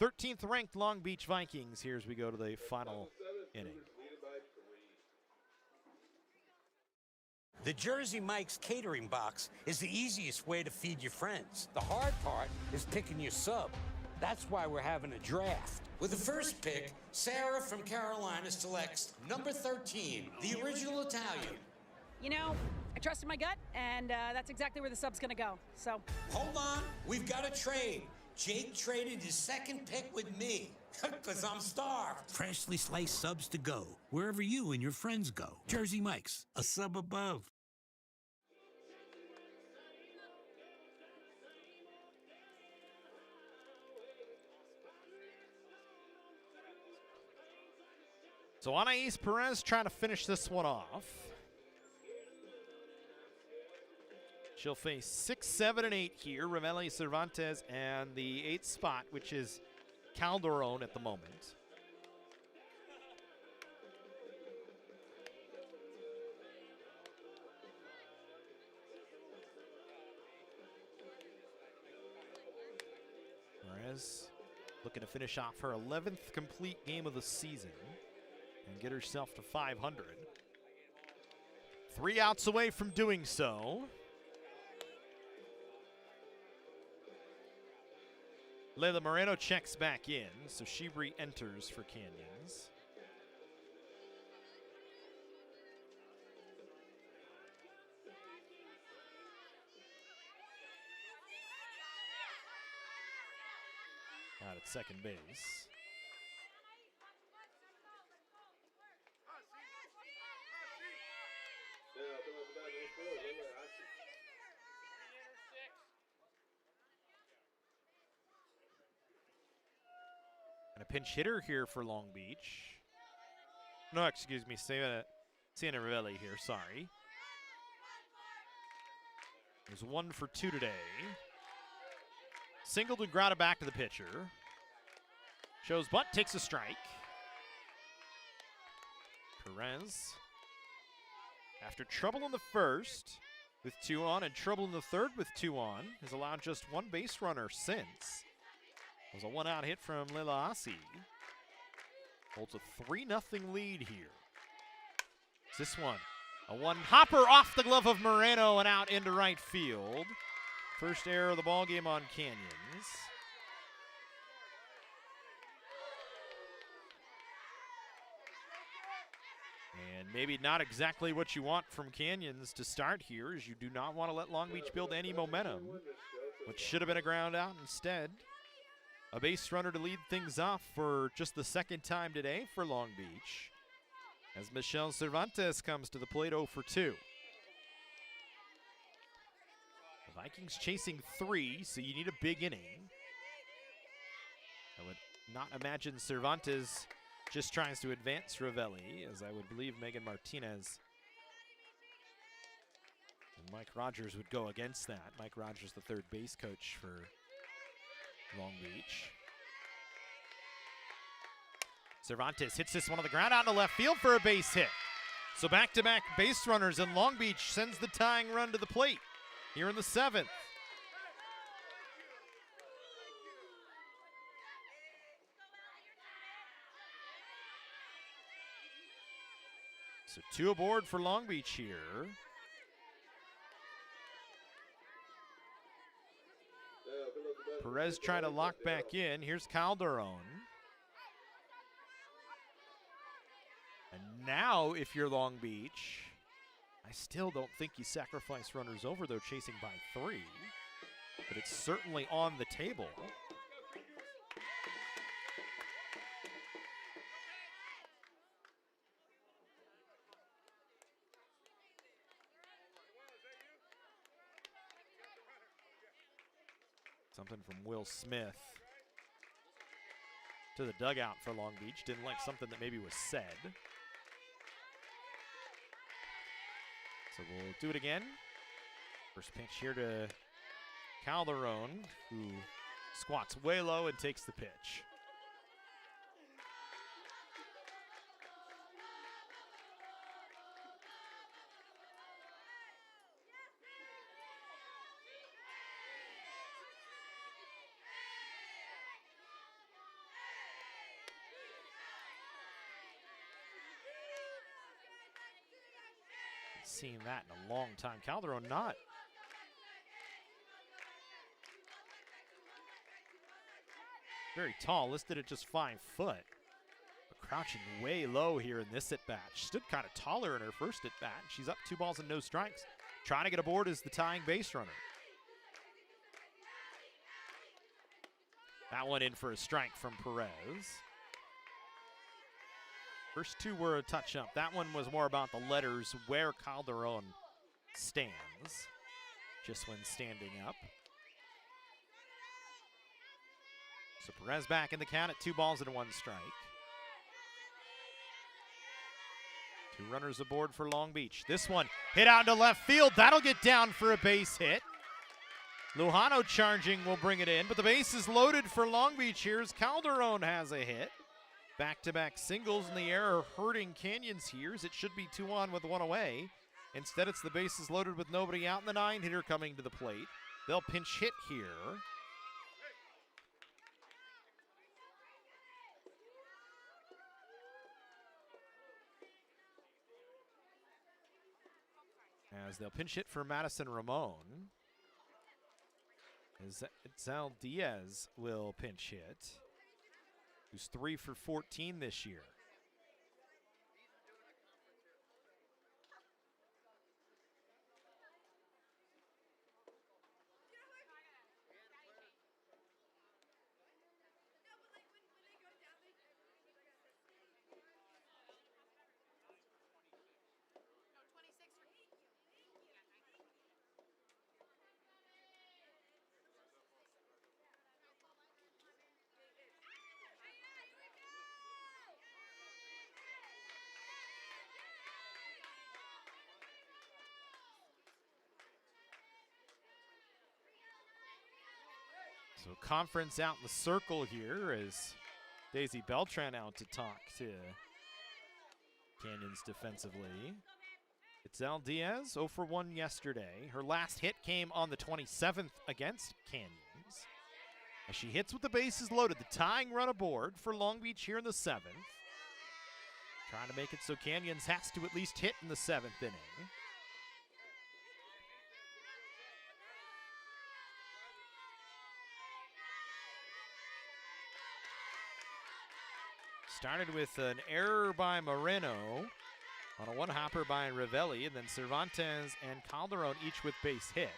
13th ranked Long Beach Vikings here as we go to the final inning. The Jersey Mike's catering box is the easiest way to feed your friends. The hard part Is picking your sub. That's why we're having a draft. With the first pick, Sarah from Carolina selects number 13, the original Italian. You know, I trusted my gut, and that's exactly where the sub's gonna go, so. Hold on, we've got a trade. Jake traded his second pick with me, because I'm starved. Freshly sliced subs to go, wherever you and your friends go. Jersey Mike's, a sub above. So Anais Perez trying to finish this one off. She'll face 6, 7, and 8 here. Ravelli, Cervantes, and the 8th spot, which is Calderon at the moment. Perez looking to finish off her 11th complete game of the season and get herself to 500. 3 outs away from doing so. Leila Moreno checks back in, so she re-enters for Canyons. Out at second base. And a pinch hitter here for Long Beach. No, excuse me, Sienna Ravelli here, sorry. It was 1 for 2 today. Singled and grounded back to the pitcher. Shows butt, takes a strike. Perez, after trouble in the first with 2 on and trouble in the third with 2 on, has allowed just 1 base runner since. It was a 1-out hit from Lila Asi. Holds a 3-0 lead here. This one, a 1-hopper off the glove of Moreno and out into right field. First error of the ball game on Canyons. And maybe not exactly what you want from Canyons to start here, as you do not want to let Long Beach build any momentum, which should have been a ground out instead. A base runner to lead things off for just the 2nd time today for Long Beach, as Michelle Cervantes comes to the plate 0 for 2. The Vikings chasing 3, so you need a big inning. I would not imagine Cervantes just tries to advance Ravelli, as I would believe Megan Martinez and Mike Rogers would go against that. Mike Rogers, the 3rd base coach for Long Beach. Cervantes hits this one on the ground out in the left field for a base hit. So back-to-back base runners, and Long Beach sends the tying run to the plate here in the 7th. So 2 aboard for Long Beach here. Perez trying to lock back in. Here's Calderon. And now, if you're Long Beach, I still don't think you sacrifice runners over, though, chasing by 3. But it's certainly on the table. Something from Will Smith to the dugout for Long Beach. Didn't like something that maybe was said. So we'll do it again. First pitch here to Calderon, who squats way low and takes the pitch. Seen that in a long time. Calderon not very tall, listed at just 5 foot, but crouching way low here in this at-bat. She stood kind of taller in her first at-bat. She's up 2 balls and no strikes. Trying to get aboard as the tying base runner. That one in for a strike from Perez. First 2 were a touch-up. That one was more about the letters where Calderon stands, just when standing up. So Perez back in the count at 2 balls and 1 strike. 2 runners aboard for Long Beach. This one hit out to left field. That'll get down for a base hit. Lujano charging will bring it in, but the base is loaded for Long Beach here as Calderon has a hit. Back-to-back singles in the air are hurting Canyons here as it should be 2 on with 1 away. Instead, it's the bases loaded with nobody out and the 9-hitter coming to the plate. They'll pinch hit here. As they'll pinch hit for Madison Ramon. As Zal Diaz will pinch hit, who's 3 for 14 this year. So conference out in the circle here as Daisy Beltran out to talk to Canyons defensively. It's Zal Diaz, 0 for 1 yesterday. Her last hit came on the 27th against Canyons. As she hits with the bases loaded, the tying run aboard for Long Beach here in the 7th. Trying to make it so Canyons has to at least hit in the 7th inning. Started with an error by Moreno on a 1-hopper by Ravelli, and then Cervantes and Calderon each with base hits.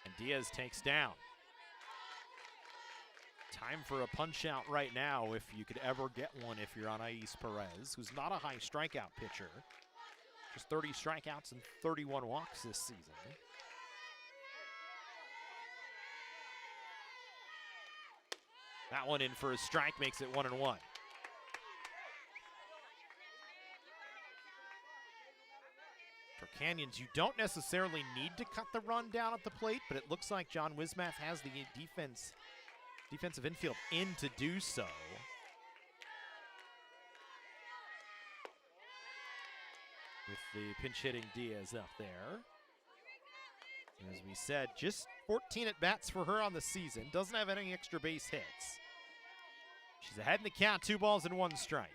And Diaz takes down. Time for a punch out right now if you could ever get one if you're on Ais Perez, who's not a high strikeout pitcher. Just 30 strikeouts and 31 walks this season. That one in for a strike makes it 1-1. For Canyons, you don't necessarily need to cut the run down at the plate, but it looks like John Wismath has the defensive infield in to do so. With the pinch hitting Diaz up there. As we said, just 14 at-bats for her on the season. Doesn't have any extra base hits. She's ahead in the count, 2 balls and 1 strike.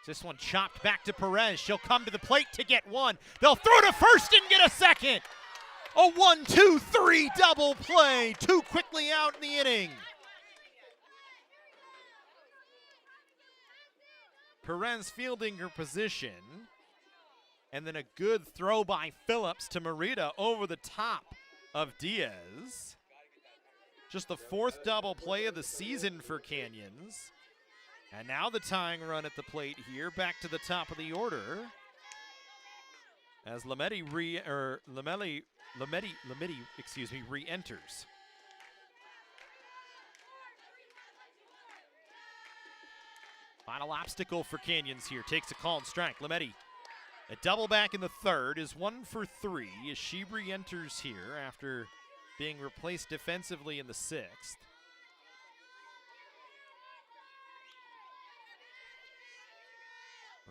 This one chopped back to Perez. She'll come to the plate to get one. They'll throw to first and get a second. A 1-2-3 double play. Too quickly out in the inning. Perez fielding her position. And then a good throw by Phillips to Merida over the top of Diaz. Just the 4th double play of the season for Canyons. And now the tying run at the plate here, back to the top of the order. As Lametti re-enters. Final obstacle for Canyons here. Takes a call and strike. Lametti, a double back in the 3rd, is 1 for 3 as she re-enters here after being replaced defensively in the 6th.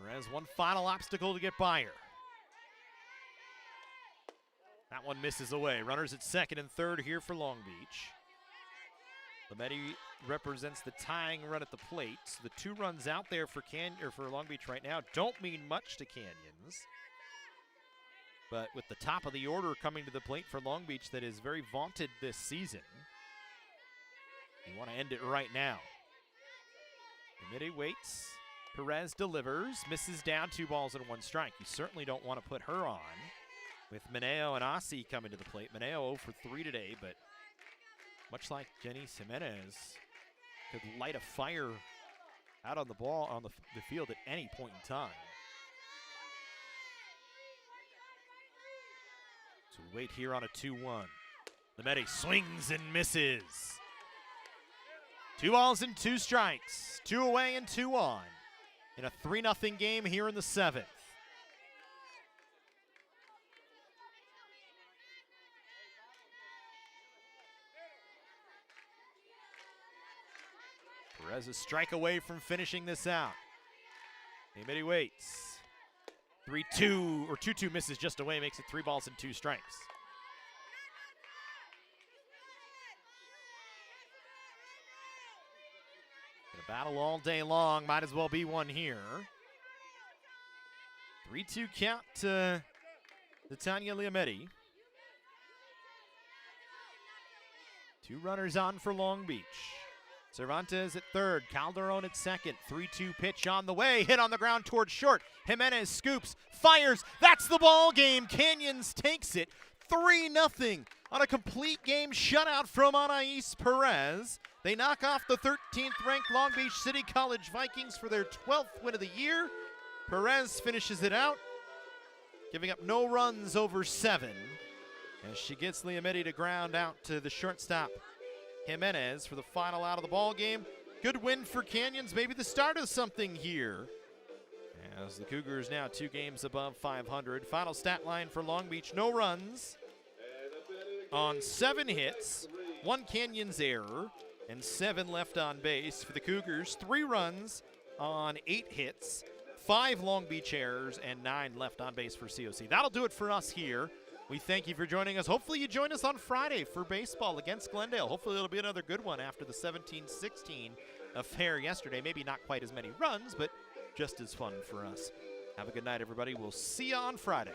Perez, one final obstacle to get by her. That one misses away. Runners at 2nd and 3rd here for Long Beach. Lametti represents the tying run at the plate. The 2 runs out there for Long Beach right now don't mean much to Canyons. But with the top of the order coming to the plate for Long Beach that is very vaunted this season, you want to end it right now. Lametti waits. Perez delivers, misses down, 2 balls and 1 strike. You certainly don't want to put her on with Mineo and Ossie coming to the plate. Mineo 0 for 3 today, but much like Janice Jimenez, could light a fire out on the ball on the field at any point in time. So we wait here on a 2-1. Lametti swings and misses. 2 balls and 2 strikes. 2 away and 2 on. In a 3-0 game here in the 7th. Perez a strike away from finishing this out. Lametti waits. 3-2 or 2-2 misses just away, makes it 3 balls and 2 strikes. Gonna battle all day long, might as well be one here. 3-2 count to Tanya Lametti. 2 runners on for Long Beach. Cervantes at 3rd, Calderon at 2nd. 3-2 pitch on the way, hit on the ground towards short. Jimenez scoops, fires, that's the ball game. Canyons takes it 3-0 on a complete game shutout from Anais Perez. They knock off the 13th ranked Long Beach City College Vikings for their 12th win of the year. Perez finishes it out, giving up no runs over 7 as she gets Lametti to ground out to the shortstop Jimenez for the final out of the ball game. Good win for Canyons, maybe the start of something here, as the Cougars now 2 games above 500. Final stat line for Long Beach: no runs on 7 hits, 1 Canyons error, and 7 left on base. For the Cougars, 3 runs on 8 hits, 5 Long Beach errors, and 9 left on base for COC. That'll do it for us here. We thank you for joining us. Hopefully you join us on Friday for baseball against Glendale. Hopefully it'll be another good one after the 17-16 affair yesterday. Maybe not quite as many runs, but just as fun for us. Have a good night, everybody. We'll see you on Friday.